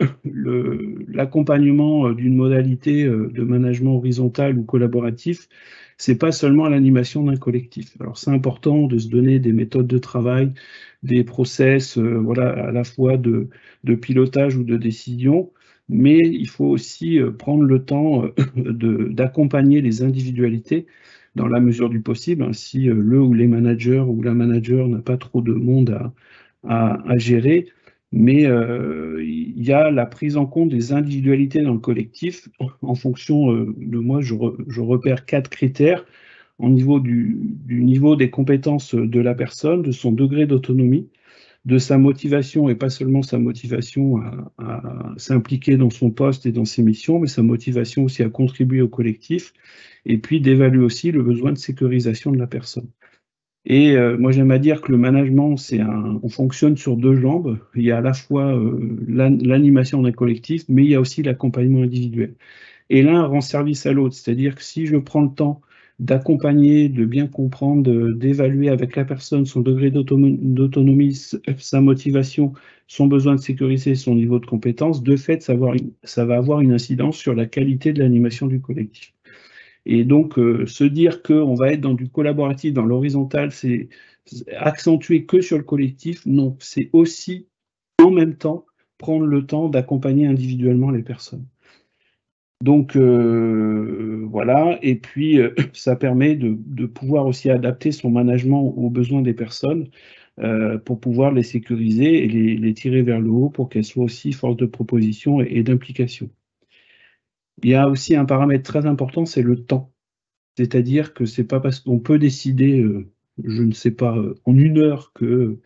l'accompagnement d'une modalité de management horizontal ou collaboratif, c'est pas seulement l'animation d'un collectif. Alors c'est important de se donner des méthodes de travail, des process, voilà, à la fois de pilotage ou de décision, mais il faut aussi prendre le temps d'accompagner les individualités dans la mesure du possible, hein, si le ou les managers ou la manager n'a pas trop de monde à gérer, mais il y a la prise en compte des individualités dans le collectif en fonction de moi, je repère 4 critères au niveau du niveau des compétences de la personne, de son degré d'autonomie, de sa motivation, et pas seulement sa motivation à s'impliquer dans son poste et dans ses missions, mais sa motivation aussi à contribuer au collectif, et puis d'évaluer aussi le besoin de sécurisation de la personne. Et moi, j'aime à dire que le management, on fonctionne sur 2 jambes. Il y a à la fois l'animation d'un collectif, mais il y a aussi l'accompagnement individuel. Et l'un rend service à l'autre, c'est-à-dire que si je prends le temps d'accompagner, de bien comprendre, d'évaluer avec la personne son degré d'autonomie, sa motivation, son besoin de sécuriser, son niveau de compétence, de fait, ça va avoir une incidence sur la qualité de l'animation du collectif. Et donc, se dire qu'on va être dans du collaboratif, dans l'horizontal, c'est accentuer que sur le collectif, non, c'est aussi, en même temps, prendre le temps d'accompagner individuellement les personnes. Donc, voilà, et puis ça permet de pouvoir aussi adapter son management aux besoins des personnes pour pouvoir les sécuriser et les tirer vers le haut pour qu'elles soient aussi force de proposition et d'implication. Il y a aussi un paramètre très important, c'est le temps. C'est-à-dire que c'est pas parce qu'on peut décider, je ne sais pas, en 1 heure que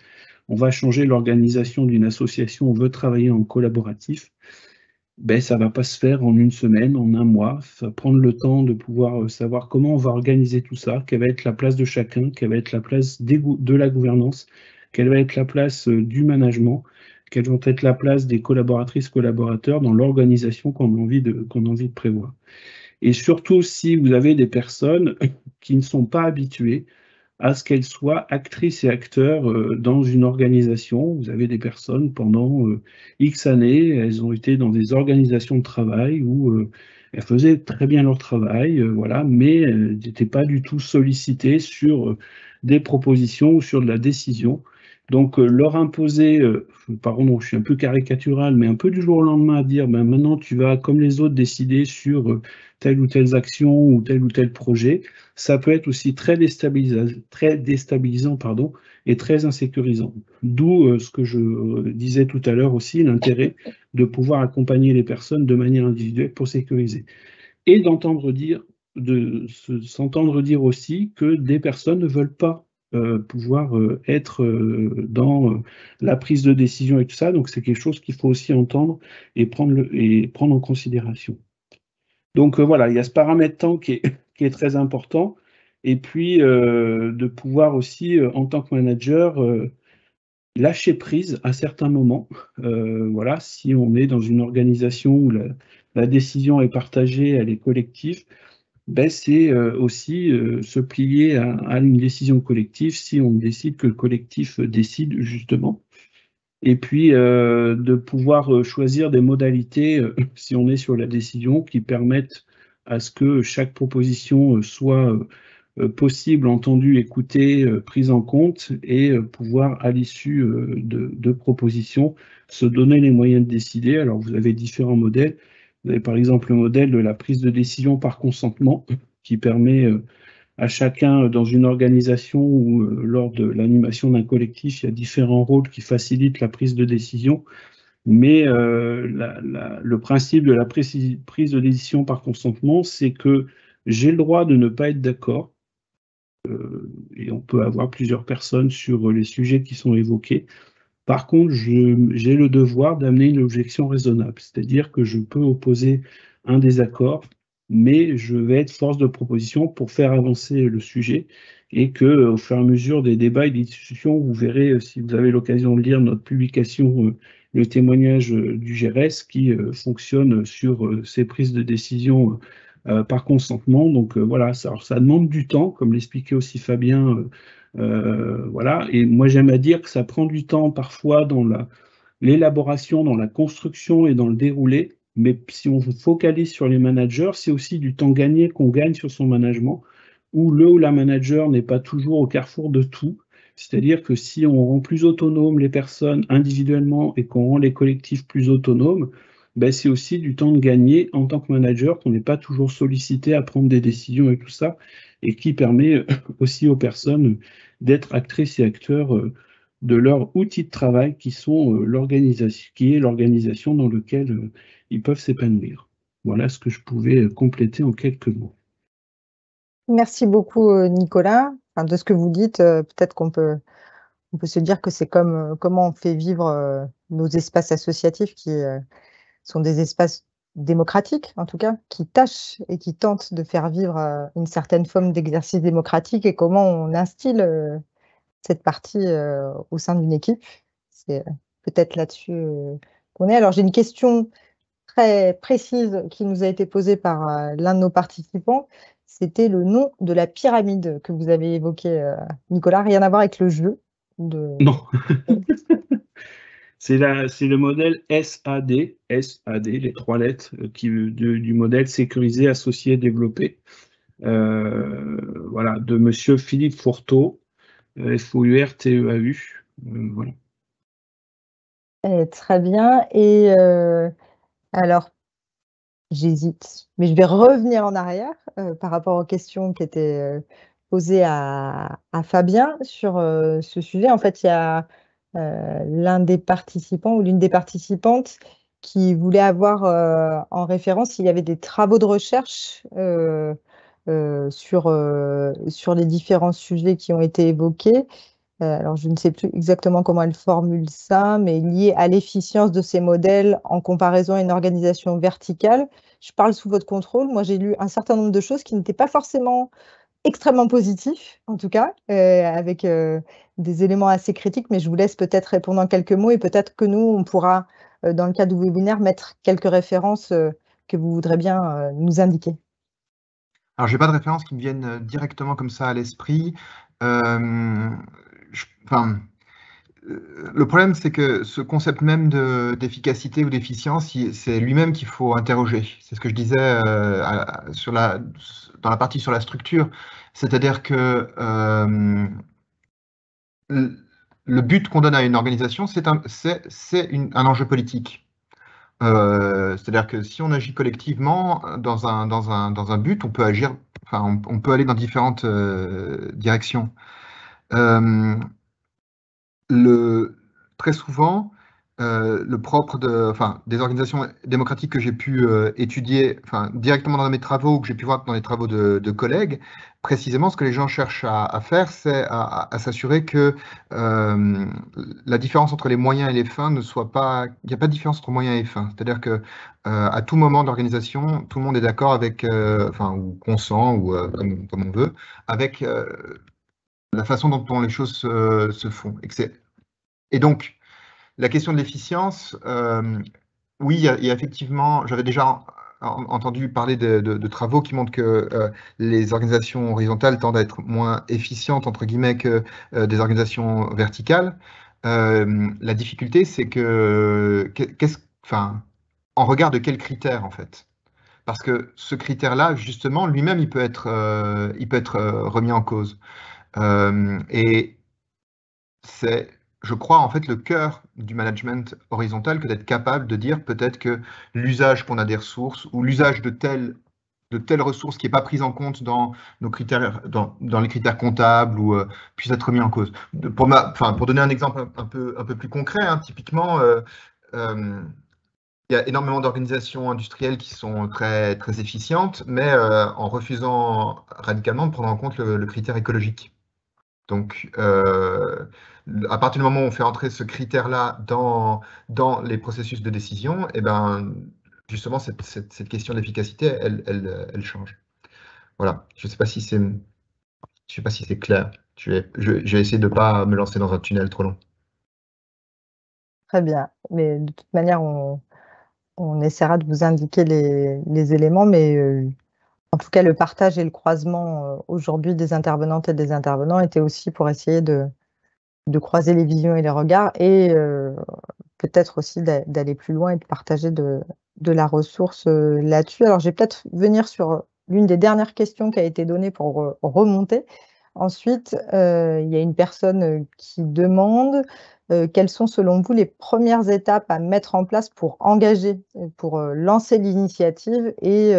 on va changer l'organisation d'une association, on veut travailler en collaboratif, ben ça va pas se faire en 1 semaine, en 1 mois. Ça va prendre le temps de pouvoir savoir comment on va organiser tout ça, quelle va être la place de chacun, quelle va être la place de la gouvernance, quelle va être la place du management, quelle va être la place des collaboratrices, collaborateurs dans l'organisation qu'on a envie de prévoir. Et surtout, si vous avez des personnes qui ne sont pas habituées à ce qu'elles soient actrices et acteurs dans une organisation. Vous avez des personnes pendant X années, elles ont été dans des organisations de travail où elles faisaient très bien leur travail, voilà, mais elles n'étaient pas du tout sollicitées sur des propositions ou sur de la décision. Donc, leur imposer, pardon, je suis un peu caricatural, mais un peu du jour au lendemain à dire, ben, maintenant tu vas, comme les autres, décider sur telle ou telle action ou tel projet, ça peut être aussi très déstabilisant pardon, et très insécurisant. D'où ce que je disais tout à l'heure aussi, l'intérêt de pouvoir accompagner les personnes de manière individuelle pour sécuriser. et s'entendre dire aussi que des personnes ne veulent pas pouvoir être dans la prise de décision et tout ça. Donc c'est quelque chose qu'il faut aussi entendre et prendre en considération. Donc voilà, il y a ce paramètre temps qui est très important. Et puis de pouvoir aussi, en tant que manager, lâcher prise à certains moments. Voilà, si on est dans une organisation où la décision est partagée, elle est collective, ben c'est aussi se plier à une décision collective si on décide que le collectif décide justement. Et puis de pouvoir choisir des modalités, si on est sur la décision, qui permettent à ce que chaque proposition soit possible, entendue, écoutée, prise en compte, et pouvoir, à l'issue de propositions, se donner les moyens de décider. Alors vous avez différents modèles. Vous avez par exemple le modèle de la prise de décision par consentement, qui permet à chacun dans une organisation ou lors de l'animation d'un collectif, il y a différents rôles qui facilitent la prise de décision. Mais le principe de la prise de décision par consentement, c'est que j'ai le droit de ne pas être d'accord, et on peut avoir plusieurs personnes sur les sujets qui sont évoqués. Par contre, j'ai le devoir d'amener une objection raisonnable, c'est-à-dire que je peux opposer un désaccord, mais je vais être force de proposition pour faire avancer le sujet, et que, au fur et à mesure des débats et des discussions, vous verrez, si vous avez l'occasion de lire notre publication, le témoignage du GRS, qui fonctionne sur ces prises de décision par consentement. Donc voilà, ça demande du temps, comme l'expliquait aussi Fabien. Voilà, et moi j'aime à dire que ça prend du temps parfois dans l'élaboration, dans la construction et dans le déroulé, mais si on se focalise sur les managers, c'est aussi du temps gagné qu'on gagne sur son management, où le ou la manager n'est pas toujours au carrefour de tout. C'est-à-dire que si on rend plus autonomes les personnes individuellement et qu'on rend les collectifs plus autonomes, ben c'est aussi du temps de gagner en tant que manager, qu'on n'est pas toujours sollicité à prendre des décisions et tout ça, et qui permet aussi aux personnes d'être actrices et acteurs de leur outil de travail qui sont l'organisation dans laquelle ils peuvent s'épanouir. Voilà ce que je pouvais compléter en quelques mots. Merci beaucoup, Nicolas. Enfin, de ce que vous dites, peut-être on peut se dire que c'est comme comment on fait vivre nos espaces associatifs qui sont des espaces démocratiques, en tout cas, qui tâchent et qui tentent de faire vivre une certaine forme d'exercice démocratique, et comment on instille cette partie au sein d'une équipe. C'est peut-être là-dessus qu'on est. Alors, j'ai une question très précise qui nous a été posée par l'un de nos participants. C'était le nom de la pyramide que vous avez évoqué, Nicolas. Rien à voir avec le jeu. Non. C'est le modèle SAD, les 3 lettres du modèle sécurisé, associé, développé. Voilà, de monsieur Philippe Fourteau, Fourteau. Voilà. Très bien. Et alors, j'hésite, mais je vais revenir en arrière par rapport aux questions qui étaient posées à Fabien sur ce sujet. En fait, il y a l'un des participants ou l'une des participantes qui voulait avoir en référence s'il y avait des travaux de recherche sur les différents sujets qui ont été évoqués. Alors, je ne sais plus exactement comment elle formule ça, mais lié à l'efficience de ces modèles en comparaison à une organisation verticale. Je parle sous votre contrôle. Moi, j'ai lu un certain nombre de choses qui n'étaient pas forcément extrêmement positifs, en tout cas, avec des éléments assez critiques, mais je vous laisse peut-être répondre en quelques mots, et peut-être que nous, on pourra, dans le cadre du webinaire, mettre quelques références que vous voudrez bien nous indiquer. Alors, je n'ai pas de références qui me viennent directement comme ça à l'esprit. Le problème, c'est que ce concept même d'efficacité ou d'efficience, c'est lui-même qu'il faut interroger. C'est ce que je disais dans la partie sur la structure. C'est-à-dire que le but qu'on donne à une organisation, c'est un enjeu politique. C'est-à-dire que si on agit collectivement dans un but, on peut agir, enfin, on peut aller dans différentes directions. Très souvent, le propre des organisations démocratiques que j'ai pu étudier directement dans mes travaux ou que j'ai pu voir dans les travaux de collègues. Précisément, ce que les gens cherchent à faire, c'est à s'assurer que la différence entre les moyens et les fins ne soit pas... Il n'y a pas de différence entre moyens et fins. C'est-à-dire que à tout moment de l'organisation, tout le monde est d'accord avec, ou consent, ou comme on veut, avec la façon dont les choses se font. Et donc, la question de l'efficience, oui, il y a effectivement, j'avais déjà entendu parler de travaux qui montrent que les organisations horizontales tendent à être moins efficientes, entre guillemets, que des organisations verticales. La difficulté, c'est en regard de quels critères, en fait? Parce que ce critère-là, justement, lui-même, il peut être remis en cause. Et c'est, je crois, en fait, le cœur du management horizontal que d'être capable de dire peut-être que l'usage qu'on a des ressources ou l'usage de telle ressource qui n'est pas prise en compte dans nos critères, dans les critères comptables ou puisse être remis en cause. Pour donner un exemple un peu plus concret, hein, typiquement, il y a énormément d'organisations industrielles qui sont très, très efficientes, mais en refusant radicalement de prendre en compte le critère écologique. Donc, à partir du moment où on fait entrer ce critère-là dans les processus de décision, et ben, justement, cette question d'efficacité, elle change. Voilà, je ne sais pas si c'est clair. Je vais essayer de ne pas me lancer dans un tunnel trop long. Très bien, mais de toute manière, on essaiera de vous indiquer les éléments, mais en tout cas, le partage et le croisement aujourd'hui des intervenantes et des intervenants était aussi pour essayer de croiser les visions et les regards et peut-être aussi d'aller plus loin et de partager de la ressource là-dessus. Alors, je vais peut-être venir sur l'une des dernières questions qui a été donnée pour remonter. Ensuite, il y a une personne qui demande quelles sont, selon vous, les premières étapes à mettre en place pour engager, pour lancer l'initiative et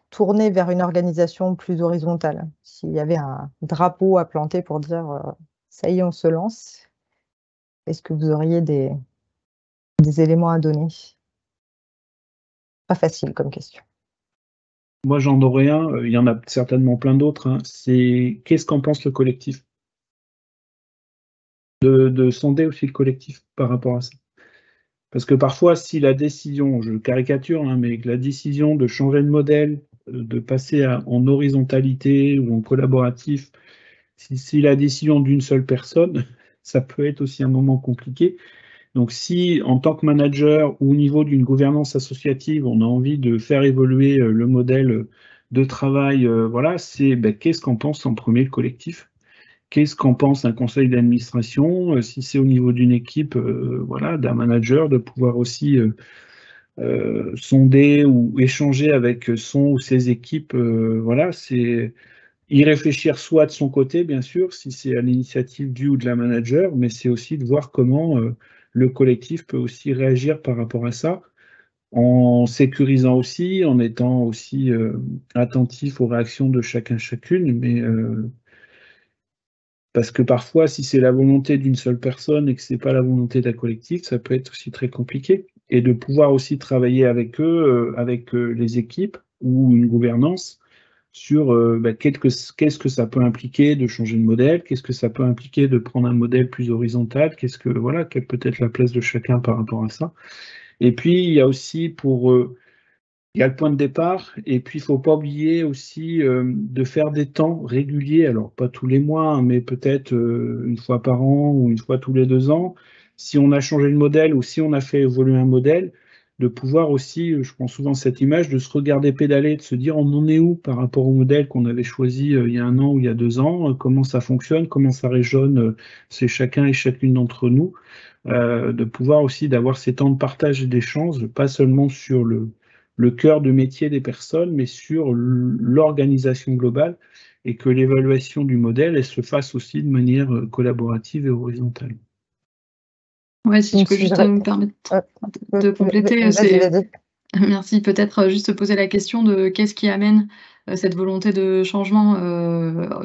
tourner vers une organisation plus horizontale? S'il y avait un drapeau à planter pour dire ça y est, on se lance, est-ce que vous auriez des éléments à donner? Pas facile comme question. Moi, j'en aurais un, il y en a certainement plein d'autres, hein. C'est qu'est-ce qu'en pense le collectif? De sonder aussi le collectif par rapport à ça. Parce que parfois, si la décision, je caricature, hein, mais que la décision de changer de modèle, de passer en horizontalité ou en collaboratif, si la décision d'une seule personne, ça peut être aussi un moment compliqué. Donc si, en tant que manager ou au niveau d'une gouvernance associative, on a envie de faire évoluer le modèle de travail, voilà, c'est qu'est-ce qu'en pense en premier le collectif? Qu'est-ce qu'en pense un conseil d'administration? Si c'est au niveau d'une équipe, voilà, d'un manager, de pouvoir aussi sonder ou échanger avec son ou ses équipes, voilà, c'est y réfléchir soit de son côté, bien sûr, si c'est à l'initiative du ou de la manager, mais c'est aussi de voir comment le collectif peut aussi réagir par rapport à ça, en sécurisant aussi, en étant aussi attentif aux réactions de chacun, chacune, mais parce que parfois, si c'est la volonté d'une seule personne et que c'est pas la volonté d'un collectif, ça peut être aussi très compliqué. Et de pouvoir aussi travailler avec eux, avec les équipes ou une gouvernance sur qu'est-ce que ça peut impliquer de changer de modèle, qu'est-ce que ça peut impliquer de prendre un modèle plus horizontal, quelle peut être la place de chacun par rapport à ça. Et puis, il y a aussi il y a le point de départ, et puis il ne faut pas oublier aussi de faire des temps réguliers, alors pas tous les mois, hein, mais peut-être une fois par an ou une fois tous les 2 ans, si on a changé de modèle ou si on a fait évoluer un modèle, de pouvoir aussi, je prends souvent cette image, de se regarder pédaler, de se dire on en est où par rapport au modèle qu'on avait choisi il y a 1 an ou il y a 2 ans, comment ça fonctionne, comment ça résonne, c'est chacun et chacune d'entre nous, de pouvoir aussi d'avoir ces temps de partage et d'échange, pas seulement sur le cœur de métier des personnes, mais sur l'organisation globale, et que l'évaluation du modèle elle se fasse aussi de manière collaborative et horizontale. Ouais, si je peux juste me permettre de compléter, Vas-y. merci, peut-être juste poser la question de qu'est-ce qui amène cette volonté de changement.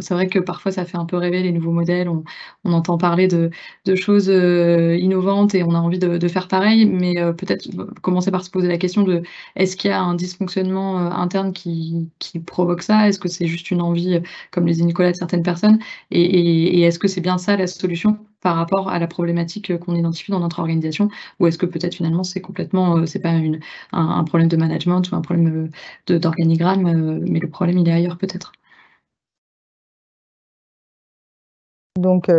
C'est vrai que parfois ça fait un peu rêver les nouveaux modèles, on entend parler de choses innovantes et on a envie de faire pareil, mais peut-être commencer par se poser la question de est-ce qu'il y a un dysfonctionnement interne qui provoque ça? Est-ce que c'est juste une envie, comme le dit Nicolas, de certaines personnes? Et est-ce que c'est bien ça la solution par rapport à la problématique qu'on identifie dans notre organisation? Ou est-ce que peut-être finalement c'est complètement, c'est pas un problème de management ou un problème d'organigramme, mais le problème il est ailleurs peut-être? Donc,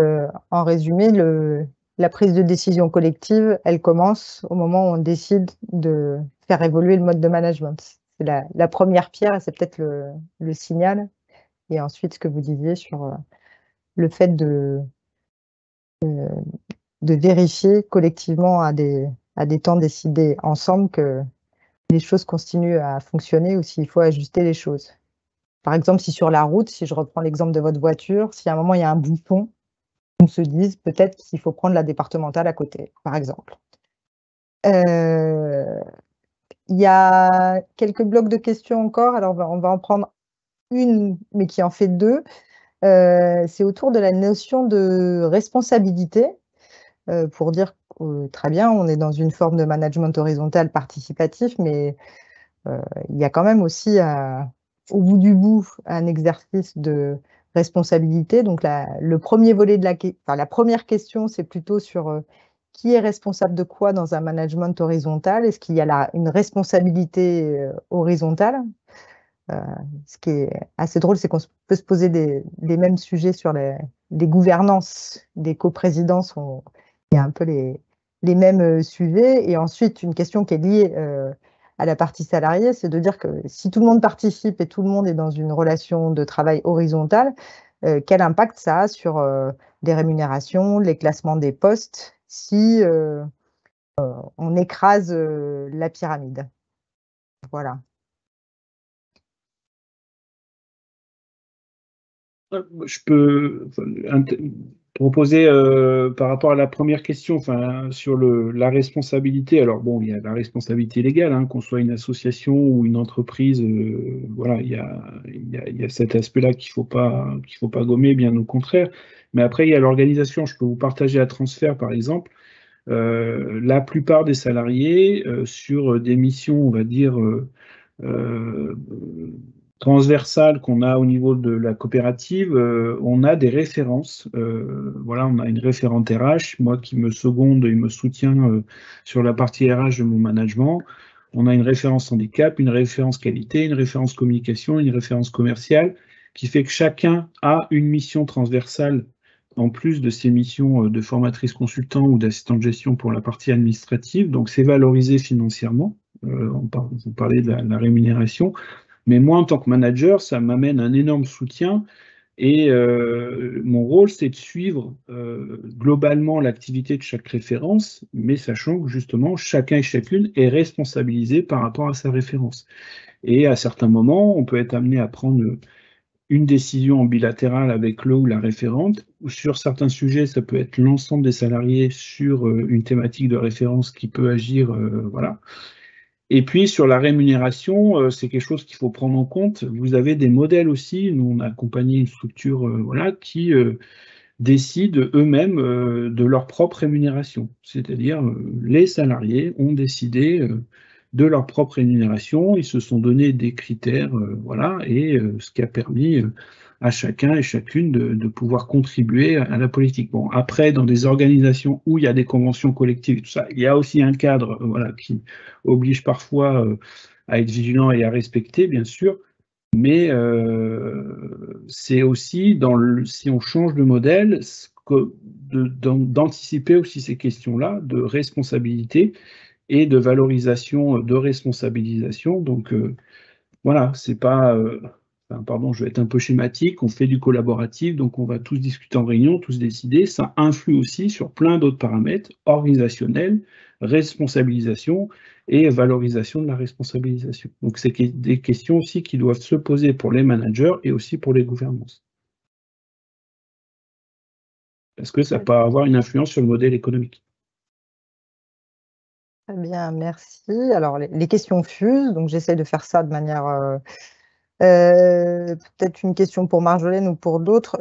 en résumé, la prise de décision collective, elle commence au moment où on décide de faire évoluer le mode de management. C'est la première pierre et c'est peut-être le signal. Et ensuite, ce que vous disiez sur le fait de vérifier collectivement à des temps décidés ensemble que les choses continuent à fonctionner ou s'il faut ajuster les choses. Par exemple, si sur la route, si je reprends l'exemple de votre voiture, si à un moment il y a un bouchon, on se dise peut-être qu'il faut prendre la départementale à côté, par exemple. Il y a quelques blocs de questions encore, alors on va en prendre une, mais qui en fait deux. C'est autour de la notion de responsabilité, pour dire que, très bien, on est dans une forme de management horizontal participatif, mais il y a quand même aussi, au bout du bout, un exercice de responsabilité. Donc le premier volet de la première question, c'est plutôt sur qui est responsable de quoi dans un management horizontal? Est-ce qu'il y a une responsabilité horizontale? Ce qui est assez drôle, c'est qu'on peut se poser les mêmes sujets sur les gouvernances des coprésidences. Il y a un peu les mêmes sujets. Et ensuite, une question qui est liée à la partie salariée, c'est de dire que si tout le monde participe et tout le monde est dans une relation de travail horizontale, quel impact ça a sur les rémunérations, les classements des postes, si on écrase la pyramide. Voilà. Je peux proposer par rapport à la première question, sur la responsabilité. Alors bon, il y a la responsabilité légale, hein, qu'on soit une association ou une entreprise. Voilà, il y a cet aspect-là qu'il faut pas gommer, bien au contraire. Mais après, il y a l'organisation. Je peux vous partager à Transfert, par exemple. La plupart des salariés sur des missions, on va dire, transversales qu'on a au niveau de la coopérative, on a des références. Voilà, on a une référente RH, moi qui me seconde et me soutient sur la partie RH de mon management. On a une référence handicap, une référence qualité, une référence communication, une référence commerciale, qui fait que chacun a une mission transversale en plus de ses missions de formatrice consultant ou d'assistant de gestion pour la partie administrative. Donc c'est valorisé financièrement. Vous parlez de la rémunération. Mais moi, en tant que manager, ça m'amène un énorme soutien et mon rôle, c'est de suivre globalement l'activité de chaque référence, mais sachant que justement, chacun et chacune est responsabilisé par rapport à sa référence. Et à certains moments, on peut être amené à prendre une décision en bilatérale avec le ou la référente, ou sur certains sujets, ça peut être l'ensemble des salariés sur une thématique de référence qui peut agir, voilà. Et puis sur la rémunération, c'est quelque chose qu'il faut prendre en compte. Vous avez des modèles aussi. Nous, on a accompagné une structure voilà, qui décide eux-mêmes de leur propre rémunération. C'est-à-dire, les salariés ont décidé de leur propre rémunération. Ils se sont donné des critères, voilà, et ce qui a permis à chacun et chacune de pouvoir contribuer à la politique. Bon, après, dans des organisations où il y a des conventions collectives et tout ça, il y a aussi un cadre voilà, qui oblige parfois à être vigilant et à respecter, bien sûr. Mais c'est aussi, si on change de modèle, d'anticiper aussi ces questions-là de responsabilité et de valorisation, de responsabilisation. Donc voilà, c'est pas... pardon, je vais être un peu schématique, on fait du collaboratif, donc on va tous discuter en réunion, tous décider. Ça influe aussi sur plein d'autres paramètres organisationnels, responsabilisation et valorisation de la responsabilisation. Donc c'est des questions aussi qui doivent se poser pour les managers et aussi pour les gouvernances. Parce que ça peut avoir une influence sur le modèle économique. Très bien, merci. Alors, les questions fusent, donc j'essaie de faire ça de manière Peut-être une question pour Marjolaine ou pour d'autres.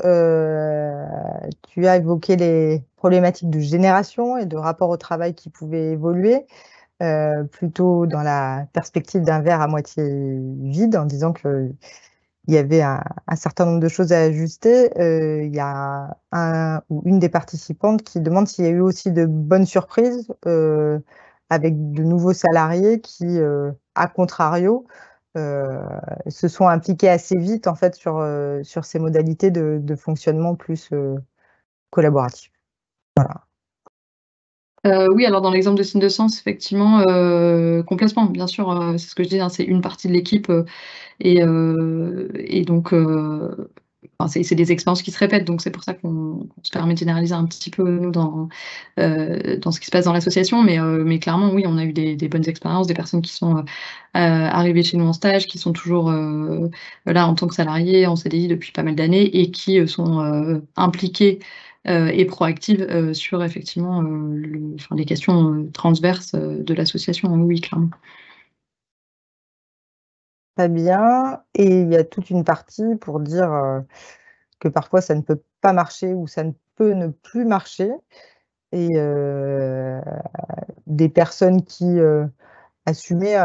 Tu as évoqué les problématiques de génération et de rapport au travail qui pouvaient évoluer, plutôt dans la perspective d'un verre à moitié vide, en disant qu'il y avait un certain nombre de choses à ajuster. Il y a un ou une des participantes qui demande s'il y a eu aussi de bonnes surprises avec de nouveaux salariés qui, à contrario, se sont impliqués assez vite en fait sur ces modalités de fonctionnement plus collaboratif. Voilà. Oui, alors dans l'exemple de Signe de Sens, effectivement, complètement, bien sûr, c'est ce que je dis, hein, c'est une partie de l'équipe et donc enfin, c'est des expériences qui se répètent, donc c'est pour ça qu'on se permet de généraliser un petit peu, nous, dans ce qui se passe dans l'association, mais clairement, oui, on a eu des bonnes expériences, des personnes qui sont arrivées chez nous en stage, qui sont toujours là en tant que salariés, en CDI depuis pas mal d'années, et qui sont impliquées et proactives sur effectivement les questions transverses de l'association, oui, clairement. Très bien. Et il y a toute une partie pour dire que parfois ça ne peut pas marcher ou ça ne peut ne plus marcher. Et des personnes qui assumaient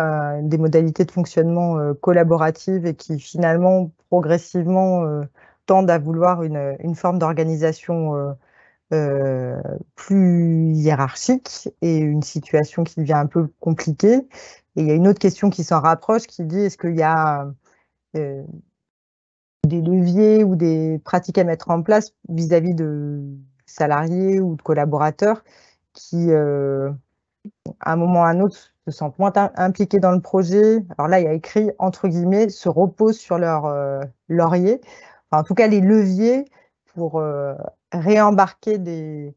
des modalités de fonctionnement collaboratives et qui finalement progressivement tendent à vouloir une forme d'organisation plus hiérarchique et une situation qui devient un peu compliquée. Et il y a une autre question qui s'en rapproche qui dit est-ce qu'il y a des leviers ou des pratiques à mettre en place vis-à-vis de salariés ou de collaborateurs qui, à un moment ou à un autre, se sentent moins impliqués dans le projet. Alors là, il y a écrit, entre guillemets, se reposent sur leur laurier. Enfin, en tout cas, les leviers pour réembarquer des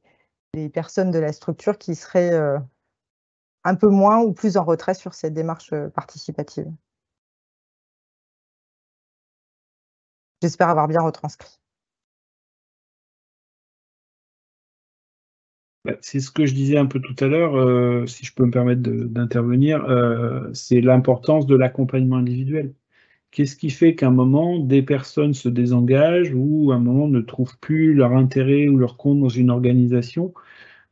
personnes de la structure qui seraient un peu moins ou plus en retrait sur cette démarche participative. J'espère avoir bien retranscrit. C'est ce que je disais un peu tout à l'heure, si je peux me permettre d'intervenir, c'est l'importance de l'accompagnement individuel. Qu'est-ce qui fait qu'à un moment, des personnes se désengagent ou à un moment ne trouvent plus leur intérêt ou leur compte dans une organisation?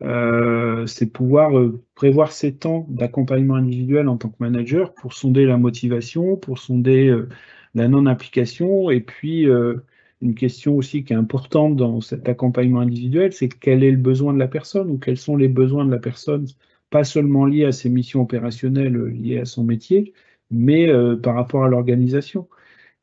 C'est pouvoir prévoir ces temps d'accompagnement individuel en tant que manager pour sonder la motivation, pour sonder la non-application. Et puis, une question aussi qui est importante dans cet accompagnement individuel, c'est quel est le besoin de la personne ou quels sont les besoins de la personne, pas seulement liés à ses missions opérationnelles, liées à son métier, mais par rapport à l'organisation.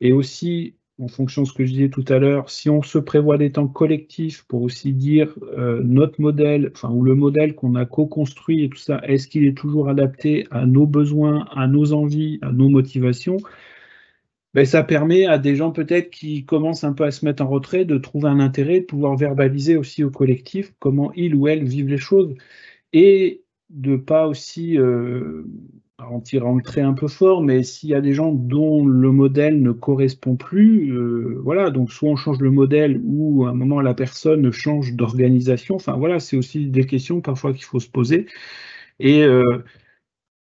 Et aussi, en fonction de ce que je disais tout à l'heure, si on se prévoit des temps collectifs pour aussi dire notre modèle, enfin, ou le modèle qu'on a co-construit et tout ça, est-ce qu'il est toujours adapté à nos besoins, à nos envies, à nos motivations? Ben, ça permet à des gens peut-être qui commencent un peu à se mettre en retrait de trouver un intérêt, de pouvoir verbaliser aussi au collectif comment ils ou elles vivent les choses et de pas aussi en tirant le trait un peu fort, mais s'il y a des gens dont le modèle ne correspond plus, voilà, donc soit on change le modèle ou à un moment la personne change d'organisation. Enfin voilà, c'est aussi des questions parfois qu'il faut se poser et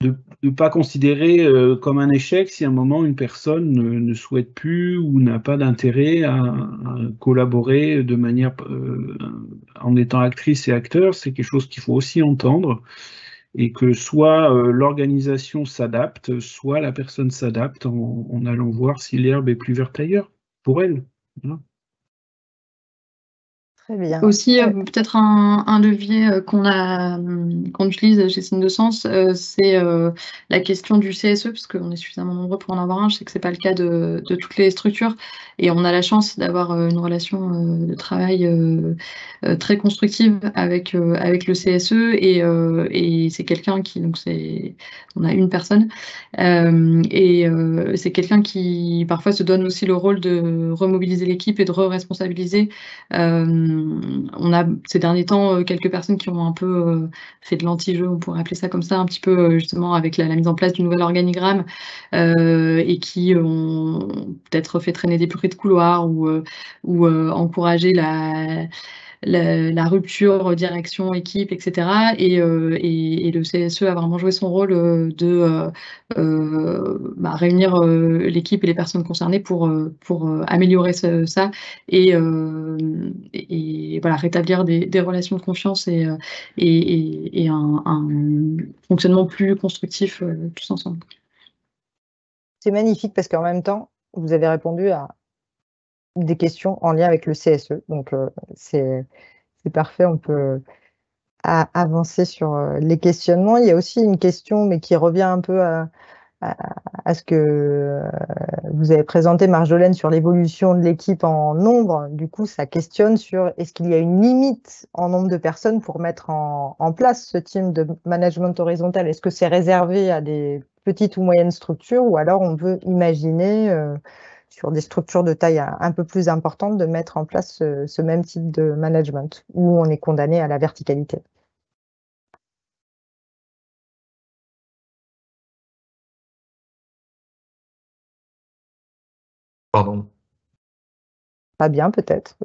de ne pas considérer comme un échec si à un moment une personne ne souhaite plus ou n'a pas d'intérêt à collaborer de manière en étant actrice et acteur. C'est quelque chose qu'il faut aussi entendre et que soit l'organisation s'adapte, soit la personne s'adapte en allant voir si l'herbe est plus verte ailleurs pour elle. Voilà. Très bien. Aussi, peut-être un levier qu'on utilise chez Signe de Sens, c'est la question du CSE, parce qu'on est suffisamment nombreux pour en avoir un. Je sais que c'est pas le cas de toutes les structures, et on a la chance d'avoir une relation de travail très constructive avec le CSE, et c'est quelqu'un qui, donc on a une personne, et c'est quelqu'un qui parfois se donne aussi le rôle de remobiliser l'équipe et de re-responsabiliser. On a ces derniers temps quelques personnes qui ont un peu fait de l'anti-jeu, on pourrait appeler ça comme ça, un petit peu justement avec la mise en place du nouvel organigramme, et qui ont peut-être fait traîner des bruits de couloir ou encouragé la rupture direction, équipe, etc. Et le CSE a vraiment joué son rôle de réunir l'équipe et les personnes concernées pour améliorer ça et voilà, rétablir des relations de confiance et un fonctionnement plus constructif tous ensemble. C'est magnifique parce qu'en même temps, vous avez répondu à des questions en lien avec le CSE. Donc, c'est parfait, on peut avancer sur les questionnements. Il y a aussi une question, mais qui revient un peu à ce que vous avez présenté, Marjolaine, sur l'évolution de l'équipe en nombre. Du coup, ça questionne sur est-ce qu'il y a une limite en nombre de personnes pour mettre en place ce team de management horizontal? Est-ce que c'est réservé à des petites ou moyennes structures, ou alors on veut imaginer sur des structures de taille un peu plus importante de mettre en place ce même type de management où on est condamné à la verticalité? Pardon. Pas bien, peut-être.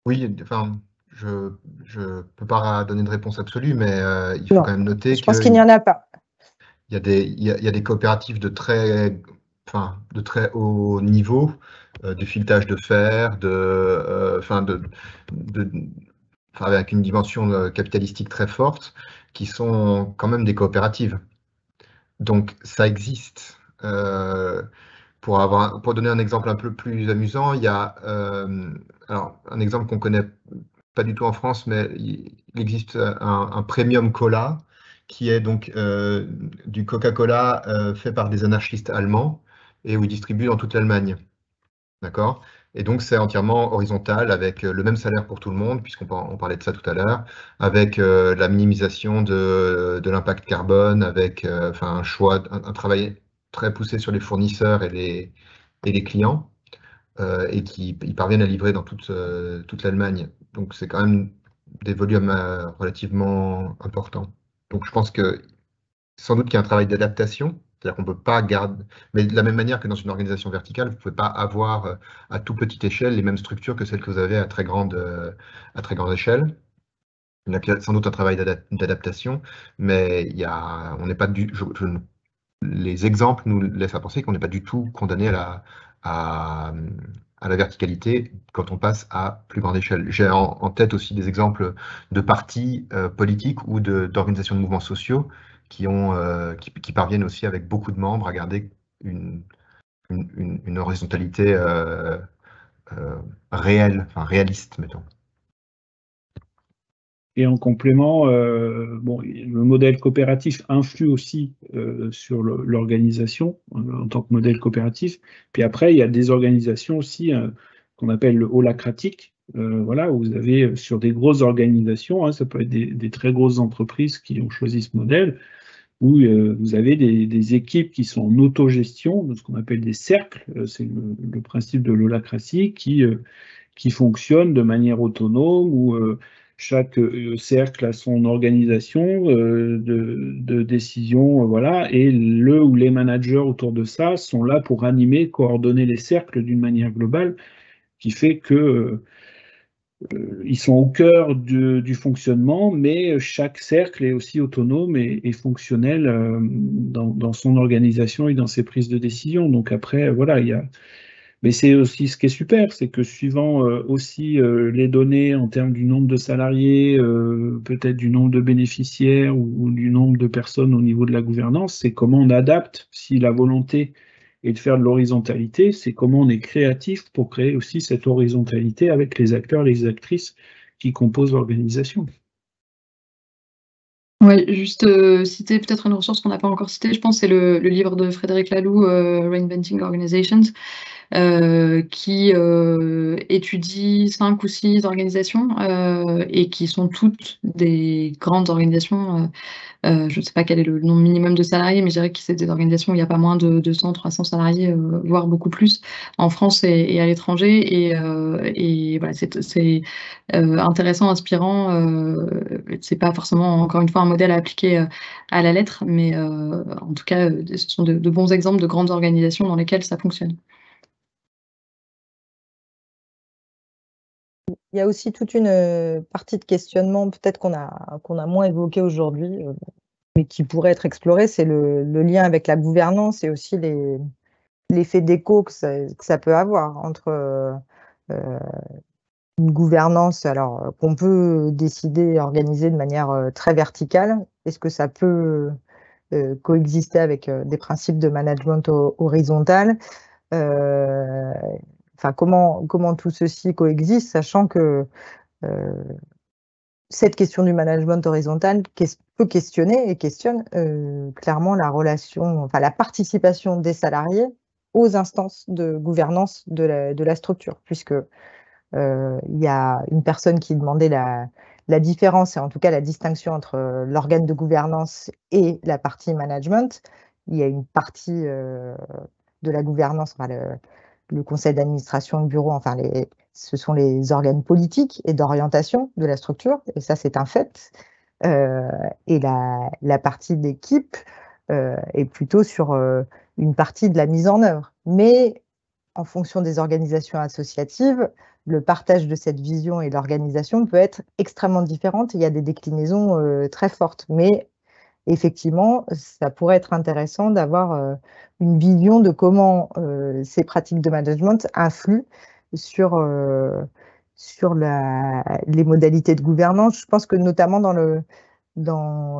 Oui, enfin, je ne peux pas donner de réponse absolue, mais il faut Non, quand même noter je pense qu'il n'y en a pas. il y a des coopératives de très haut niveau, du filetage de fer, avec une dimension capitalistique très forte, qui sont quand même des coopératives. Donc ça existe. Pour donner un exemple un peu plus amusant, il y a alors, un exemple qu'on connaît pas du tout en France, mais il existe un premium cola qui est donc du Coca-Cola fait par des anarchistes allemands et où ils distribuent dans toute l'Allemagne. D'accord? Et donc c'est entièrement horizontal avec le même salaire pour tout le monde, on parlait de ça tout à l'heure, avec la minimisation de l'impact carbone, avec un travail très poussé sur les fournisseurs et les clients, et ils parviennent à livrer dans toute l'Allemagne. Donc c'est quand même des volumes relativement importants. Donc je pense que sans doute qu'il y a un travail d'adaptation, c'est-à-dire qu'on ne peut pas garder, mais de la même manière que dans une organisation verticale, vous ne pouvez pas avoir à toute petite échelle les mêmes structures que celles que vous avez à très grande échelle. Il y a sans doute un travail d'adaptation, mais on n'est pas les exemples nous laissent à penser qu'on n'est pas du tout condamné à la verticalité quand on passe à plus grande échelle. J'ai en tête aussi des exemples de partis politiques ou d'organisations de mouvements sociaux qui parviennent aussi avec beaucoup de membres à garder une horizontalité réelle, enfin réaliste, mettons. Et en complément, le modèle coopératif influe aussi sur l'organisation en tant que modèle coopératif. Puis après, il y a des organisations aussi qu'on appelle le holacratique, voilà, où vous avez sur des grosses organisations, ça peut être des très grosses entreprises qui ont choisi ce modèle, où vous avez des équipes qui sont en autogestion, ce qu'on appelle des cercles. C'est le principe de l'holacratie qui fonctionne de manière autonome, où chaque cercle a son organisation de décision, voilà, et le ou les managers autour de ça sont là pour animer, coordonner les cercles d'une manière globale, qui fait que ils sont au cœur du fonctionnement, mais chaque cercle est aussi autonome et fonctionnel dans son organisation et dans ses prises de décision. Donc après, voilà, mais c'est aussi ce qui est super, c'est que suivant aussi les données en termes du nombre de salariés, peut-être du nombre de bénéficiaires ou du nombre de personnes au niveau de la gouvernance, c'est comment on adapte, si la volonté est de faire de l'horizontalité, c'est comment on est créatif pour créer aussi cette horizontalité avec les acteurs, les actrices qui composent l'organisation. Ouais, juste citer peut-être une ressource qu'on n'a pas encore citée, je pense, c'est le livre de Frédéric Laloux, Reinventing Organizations, qui étudie 5 ou 6 organisations et qui sont toutes des grandes organisations. Je ne sais pas quel est le nombre minimum de salariés, mais je dirais que c'est des organisations où il n'y a pas moins de 200, 300 salariés, voire beaucoup plus, en France et à l'étranger. Et voilà, c'est intéressant, inspirant. C'est pas forcément, encore une fois, un modèle à appliquer à la lettre, mais en tout cas, ce sont de bons exemples de grandes organisations dans lesquelles ça fonctionne. Il y a aussi toute une partie de questionnement, peut-être qu'on a moins évoqué aujourd'hui, mais qui pourrait être exploré, c'est le lien avec la gouvernance et aussi l'effet d'écho que ça peut avoir entre une gouvernance qu'on peut décider et organiser de manière très verticale. Est-ce que ça peut coexister avec des principes de management horizontal? Enfin, comment tout ceci coexiste, sachant que cette question du management horizontal peut questionner et questionne clairement la relation, enfin la participation des salariés aux instances de gouvernance de la structure, puisque il y a une personne qui demandait la différence, et en tout cas la distinction entre l'organe de gouvernance et la partie management. Il y a une partie de la gouvernance, enfin le conseil d'administration, le bureau, enfin ce sont les organes politiques et d'orientation de la structure, et ça c'est un fait. Et la partie d'équipe est plutôt sur une partie de la mise en œuvre. Mais en fonction des organisations associatives, le partage de cette vision et l'organisation peut être extrêmement différente. Il y a des déclinaisons très fortes. Mais effectivement, ça pourrait être intéressant d'avoir une vision de comment ces pratiques de management influent sur les modalités de gouvernance. Je pense que notamment dans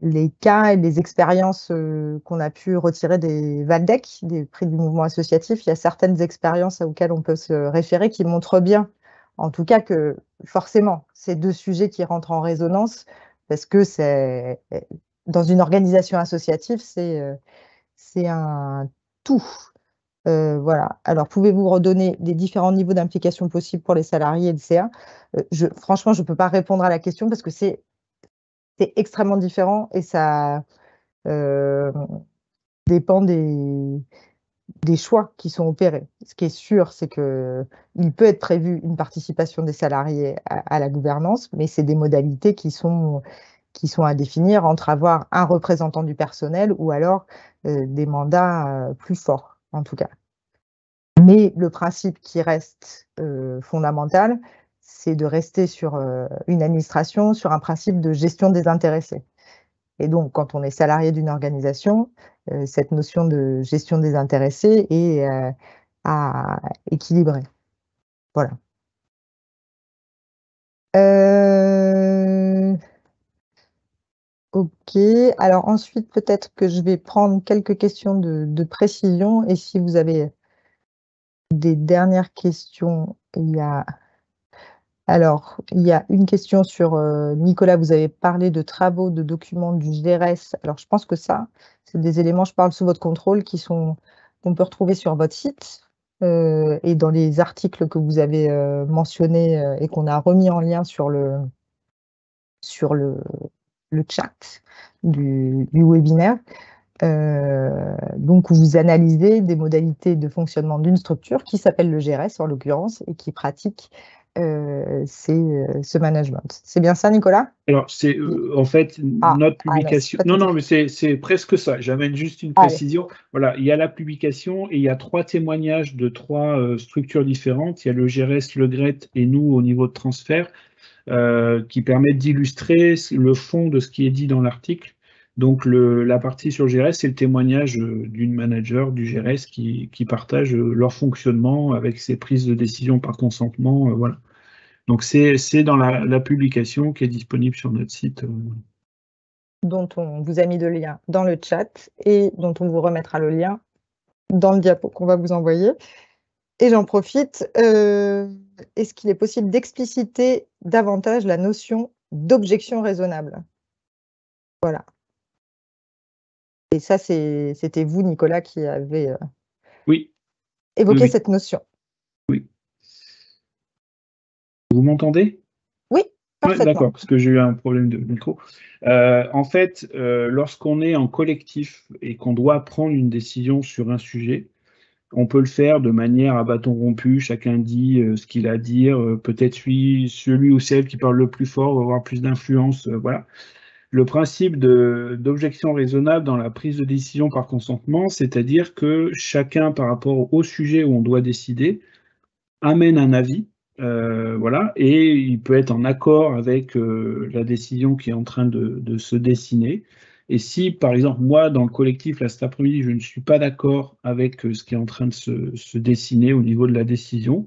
les cas et les expériences qu'on a pu retirer des Valdec, des prix du mouvement associatif, il y a certaines expériences auxquelles on peut se référer qui montrent bien, en tout cas, que forcément, ces deux sujets qui rentrent en résonance, parce que c'est dans une organisation associative, c'est un tout. Voilà. Alors, pouvez-vous redonner les différents niveaux d'implication possibles pour les salariés et le CA? Franchement, je ne peux pas répondre à la question parce que c'est extrêmement différent et ça dépend des choix qui sont opérés. Ce qui est sûr, c'est qu'il peut être prévu une participation des salariés à la gouvernance, mais c'est des modalités qui sont à définir entre avoir un représentant du personnel ou alors des mandats plus forts, en tout cas. Mais le principe qui reste fondamental, c'est de rester sur une administration, sur un principe de gestion des intéressés. Et donc, quand on est salarié d'une organisation, cette notion de gestion des intéressés est à équilibrer. Voilà. Ok, alors ensuite, peut-être que je vais prendre quelques questions de précision. Et si vous avez des dernières questions, alors, il y a une question sur Nicolas, vous avez parlé de travaux, de documents du GRS. Alors, je pense que ça, c'est des éléments, je parle sous votre contrôle, qu'on peut retrouver sur votre site et dans les articles que vous avez mentionnés et qu'on a remis en lien sur le chat du webinaire. Donc, où vous analysez des modalités de fonctionnement d'une structure qui s'appelle le GRS, en l'occurrence, et qui pratique ce management. C'est bien ça, Nicolas? Alors, c'est en fait notre publication. Non, mais c'est presque ça. J'amène juste une précision. Voilà, il y a la publication et il y a 3 témoignages de 3 structures différentes. Il y a le GRS, le GRET et nous au niveau de transfert qui permettent d'illustrer le fond de ce qui est dit dans l'article. Donc, la partie sur GRS, c'est le témoignage d'une manager du GRS qui partage leur fonctionnement avec ses prises de décision par consentement. Voilà. Donc, c'est dans la publication qui est disponible sur notre site. Dont on vous a mis le lien dans le chat et dont on vous remettra le lien dans le diapo qu'on va vous envoyer. Et j'en profite, est-ce qu'il est possible d'expliciter davantage la notion d'objection raisonnable? Voilà. Et ça, c'était vous, Nicolas, qui avez évoqué cette notion. Oui. Vous m'entendez? Oui, parfaitement. D'accord, parce que j'ai eu un problème de micro. En fait, lorsqu'on est en collectif et qu'on doit prendre une décision sur un sujet, on peut le faire de manière à bâton rompu, chacun dit ce qu'il a à dire, peut-être celui ou celle qui parle le plus fort va avoir plus d'influence, voilà. Le principe d'objection raisonnable dans la prise de décision par consentement, c'est-à-dire que chacun, par rapport au sujet où on doit décider, amène un avis Voilà, et il peut être en accord avec la décision qui est en train de se dessiner. Et si, par exemple, moi, dans le collectif, là, cet après-midi, je ne suis pas d'accord avec ce qui est en train de se dessiner au niveau de la décision,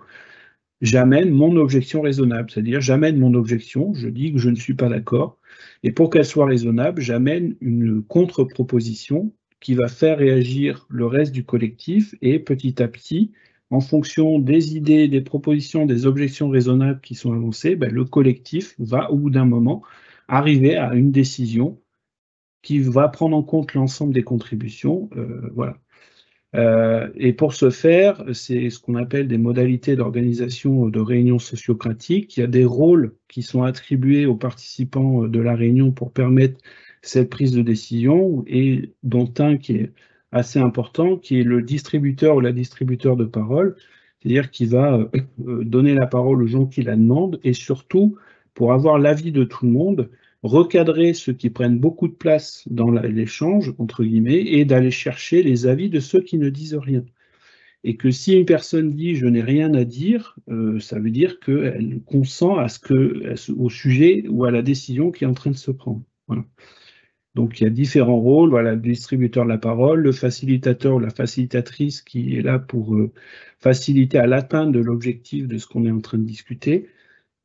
j'amène mon objection raisonnable, c'est-à-dire j'amène mon objection, je dis que je ne suis pas d'accord, et pour qu'elle soit raisonnable, j'amène une contre-proposition qui va faire réagir le reste du collectif, et petit à petit, en fonction des idées, des propositions, des objections raisonnables qui sont avancées, ben, le collectif va, au bout d'un moment, arriver à une décision qui va prendre en compte l'ensemble des contributions. Voilà. Et pour ce faire, c'est ce qu'on appelle des modalités d'organisation de réunions sociocratiques. Il y a des rôles qui sont attribués aux participants de la réunion pour permettre cette prise de décision, et dont un qui est assez important, qui est le distributeur ou la distributeur de parole, c'est-à-dire qui va donner la parole aux gens qui la demandent, et surtout, pour avoir l'avis de tout le monde, recadrer ceux qui prennent beaucoup de place dans l'échange, entre guillemets, et d'aller chercher les avis de ceux qui ne disent rien. Et que si une personne dit « je n'ai rien à dire », ça veut dire qu'elle consent au sujet ou à la décision qui est en train de se prendre. Voilà. Donc il y a différents rôles, voilà, le distributeur de la parole, le facilitateur ou la facilitatrice qui est là pour faciliter à l'atteinte de l'objectif de ce qu'on est en train de discuter.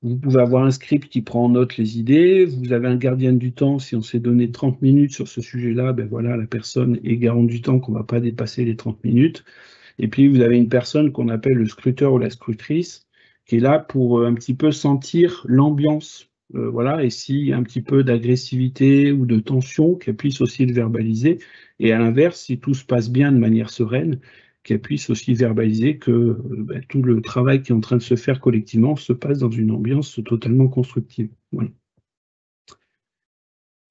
Vous pouvez avoir un script qui prend en note les idées, vous avez un gardien du temps, si on s'est donné 30 minutes sur ce sujet-là, ben voilà, la personne est garante du temps qu'on ne va pas dépasser les 30 minutes. Et puis vous avez une personne qu'on appelle le scruteur ou la scrutrice, qui est là pour un petit peu sentir l'ambiance, voilà, et s'il y a un petit peu d'agressivité ou de tension, qu'elle puisse aussi le verbaliser. Et à l'inverse, si tout se passe bien de manière sereine, qu'elle puisse aussi verbaliser que tout le travail qui est en train de se faire collectivement se passe dans une ambiance totalement constructive. Voilà.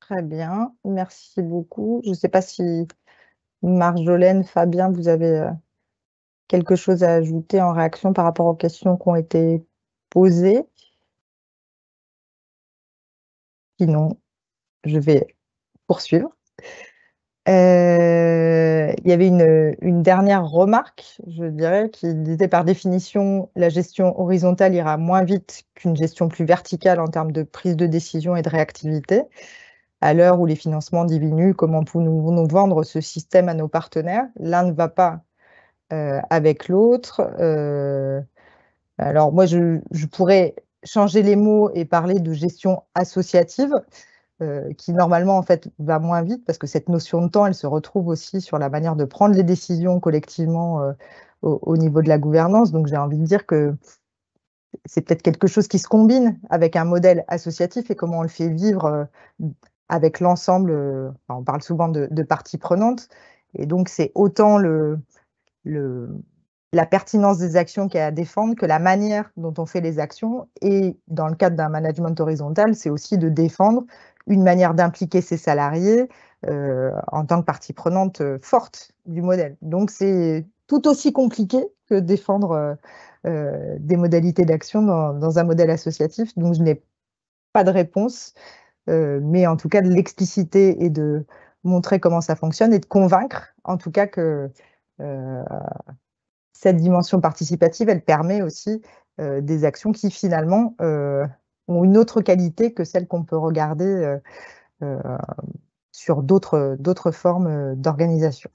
Très bien, merci beaucoup. Je ne sais pas si Marjolaine, Fabien, vous avez quelque chose à ajouter en réaction par rapport aux questions qui ont été posées. Sinon, je vais poursuivre. Il y avait une dernière remarque, je dirais, qui disait par définition, la gestion horizontale ira moins vite qu'une gestion plus verticale en termes de prise de décision et de réactivité. À l'heure où les financements diminuent, comment pouvons-nous vendre ce système à nos partenaires? L'un ne va pas avec l'autre. Alors moi, je pourrais changer les mots et parler de gestion associative, qui normalement en fait va moins vite parce que cette notion de temps, elle se retrouve aussi sur la manière de prendre les décisions collectivement au niveau de la gouvernance. Donc j'ai envie de dire que c'est peut-être quelque chose qui se combine avec un modèle associatif et comment on le fait vivre avec l'ensemble. On parle souvent de parties prenantes, et donc c'est autant la pertinence des actions qu'il y a à défendre que la manière dont on fait les actions. Et dans le cadre d'un management horizontal, c'est aussi de défendre une manière d'impliquer ses salariés en tant que partie prenante forte du modèle. Donc c'est tout aussi compliqué que défendre des modalités d'action dans un modèle associatif. Donc je n'ai pas de réponse, mais en tout cas de l'expliciter et de montrer comment ça fonctionne et de convaincre en tout cas que cette dimension participative, elle permet aussi des actions qui finalement ont une autre qualité que celle qu'on peut regarder sur d'autres formes d'organisation.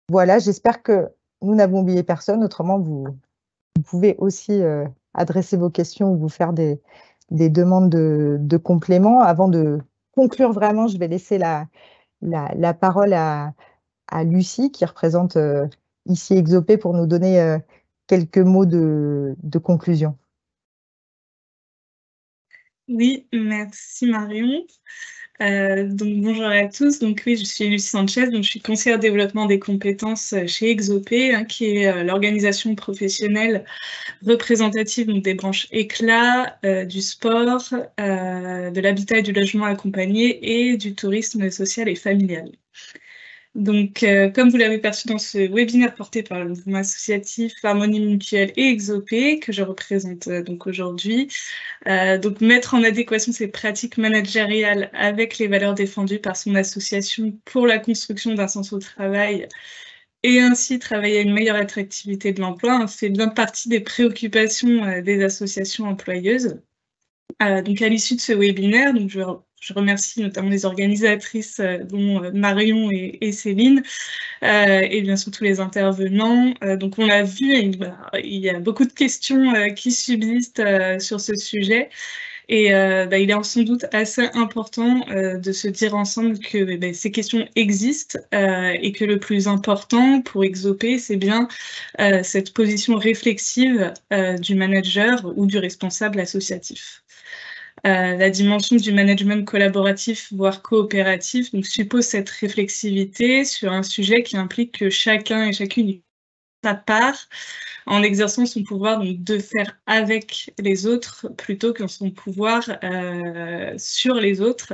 Voilà, j'espère que nous n'avons oublié personne. Autrement, vous pouvez aussi adresser vos questions ou vous faire des demandes de compléments. Avant de conclure vraiment, je vais laisser la parole à Lucie, qui représente ici Exopé, pour nous donner quelques mots de conclusion. Oui, merci Marion. Donc bonjour à tous. Donc oui, je suis Lucie Sanchez, donc je suis conseillère développement des compétences chez Exopé, qui est l'organisation professionnelle représentative donc des branches éclat, du sport, de l'habitat et du logement accompagné et du tourisme social et familial. Donc, comme vous l'avez perçu dans ce webinaire porté par le mouvement associatif Harmonie Mutuelle et Exopé, que je représente donc aujourd'hui, donc mettre en adéquation ses pratiques managériales avec les valeurs défendues par son association pour la construction d'un sens au travail et ainsi travailler à une meilleure attractivité de l'emploi fait bien partie des préoccupations des associations employeuses. Donc à l'issue de ce webinaire, donc je remercie notamment les organisatrices dont Marion et Céline, et bien sûr tous les intervenants. Donc on l'a vu, il y a beaucoup de questions qui subsistent sur ce sujet. Et il est sans doute assez important de se dire ensemble que ces questions existent et que le plus important pour Exopé, c'est bien cette position réflexive du manager ou du responsable associatif. La dimension du management collaboratif, voire coopératif, donc, suppose cette réflexivité sur un sujet qui implique que chacun et chacune y sa part en exerçant son pouvoir donc, de faire avec les autres plutôt que son pouvoir sur les autres,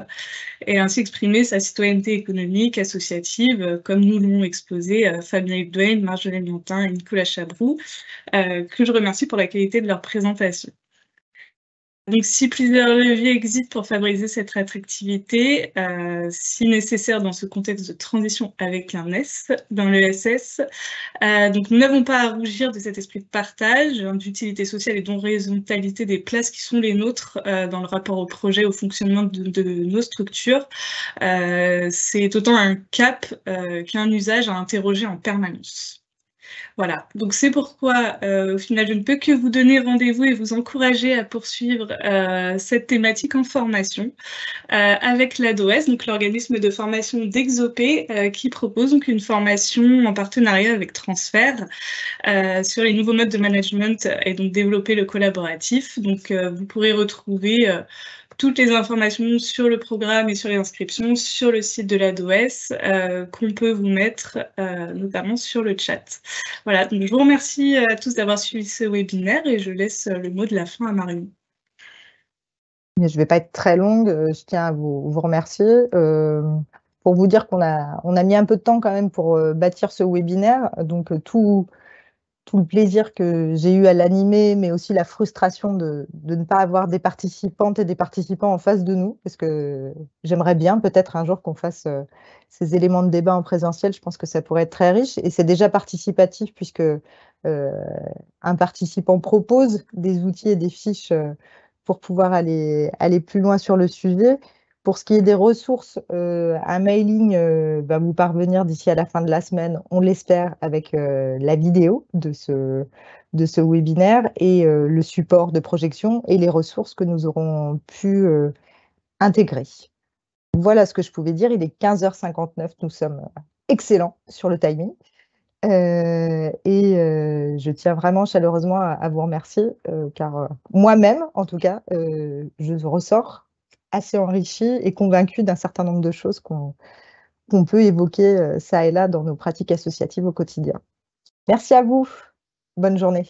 et ainsi exprimer sa citoyenneté économique, associative, comme nous l'ont exposé Fabien Hudouin, Marjolaine Lantin et Nicolas Chabroux, que je remercie pour la qualité de leur présentation. Donc, si plusieurs leviers existent pour favoriser cette attractivité, si nécessaire dans ce contexte de transition avec un S dans l'ESS, donc nous n'avons pas à rougir de cet esprit de partage, d'utilité sociale et d'horizontalité des places qui sont les nôtres dans le rapport au projet, au fonctionnement de nos structures. C'est autant un cap qu'un usage à interroger en permanence. Voilà, donc c'est pourquoi au final je ne peux que vous donner rendez-vous et vous encourager à poursuivre cette thématique en formation avec l'ADOS, donc l'organisme de formation d'Exopé, qui propose donc une formation en partenariat avec Transfert sur les nouveaux modes de management et donc développer le collaboratif. Donc vous pourrez retrouver toutes les informations sur le programme et sur les inscriptions sur le site de l'ADOS qu'on peut vous mettre notamment sur le chat. Voilà, donc je vous remercie à tous d'avoir suivi ce webinaire et je laisse le mot de la fin à Marion. Je ne vais pas être très longue, je tiens à vous remercier. Pour vous dire qu'on a mis un peu de temps quand même pour bâtir ce webinaire, donc tout le plaisir que j'ai eu à l'animer, mais aussi la frustration de ne pas avoir des participantes et des participants en face de nous, parce que j'aimerais bien peut-être un jour qu'on fasse ces éléments de débat en présentiel. Je pense que ça pourrait être très riche, et c'est déjà participatif puisque un participant propose des outils et des fiches pour pouvoir aller plus loin sur le sujet. Pour ce qui est des ressources, un mailing va vous parvenir d'ici à la fin de la semaine, on l'espère, avec la vidéo de ce webinaire et le support de projection et les ressources que nous aurons pu intégrer. Voilà ce que je pouvais dire. Il est 15h59, nous sommes excellents sur le timing. Je tiens vraiment chaleureusement à vous remercier, car moi-même, en tout cas, je ressors assez enrichie et convaincue d'un certain nombre de choses qu'on peut évoquer ça et là dans nos pratiques associatives au quotidien. Merci à vous. Bonne journée.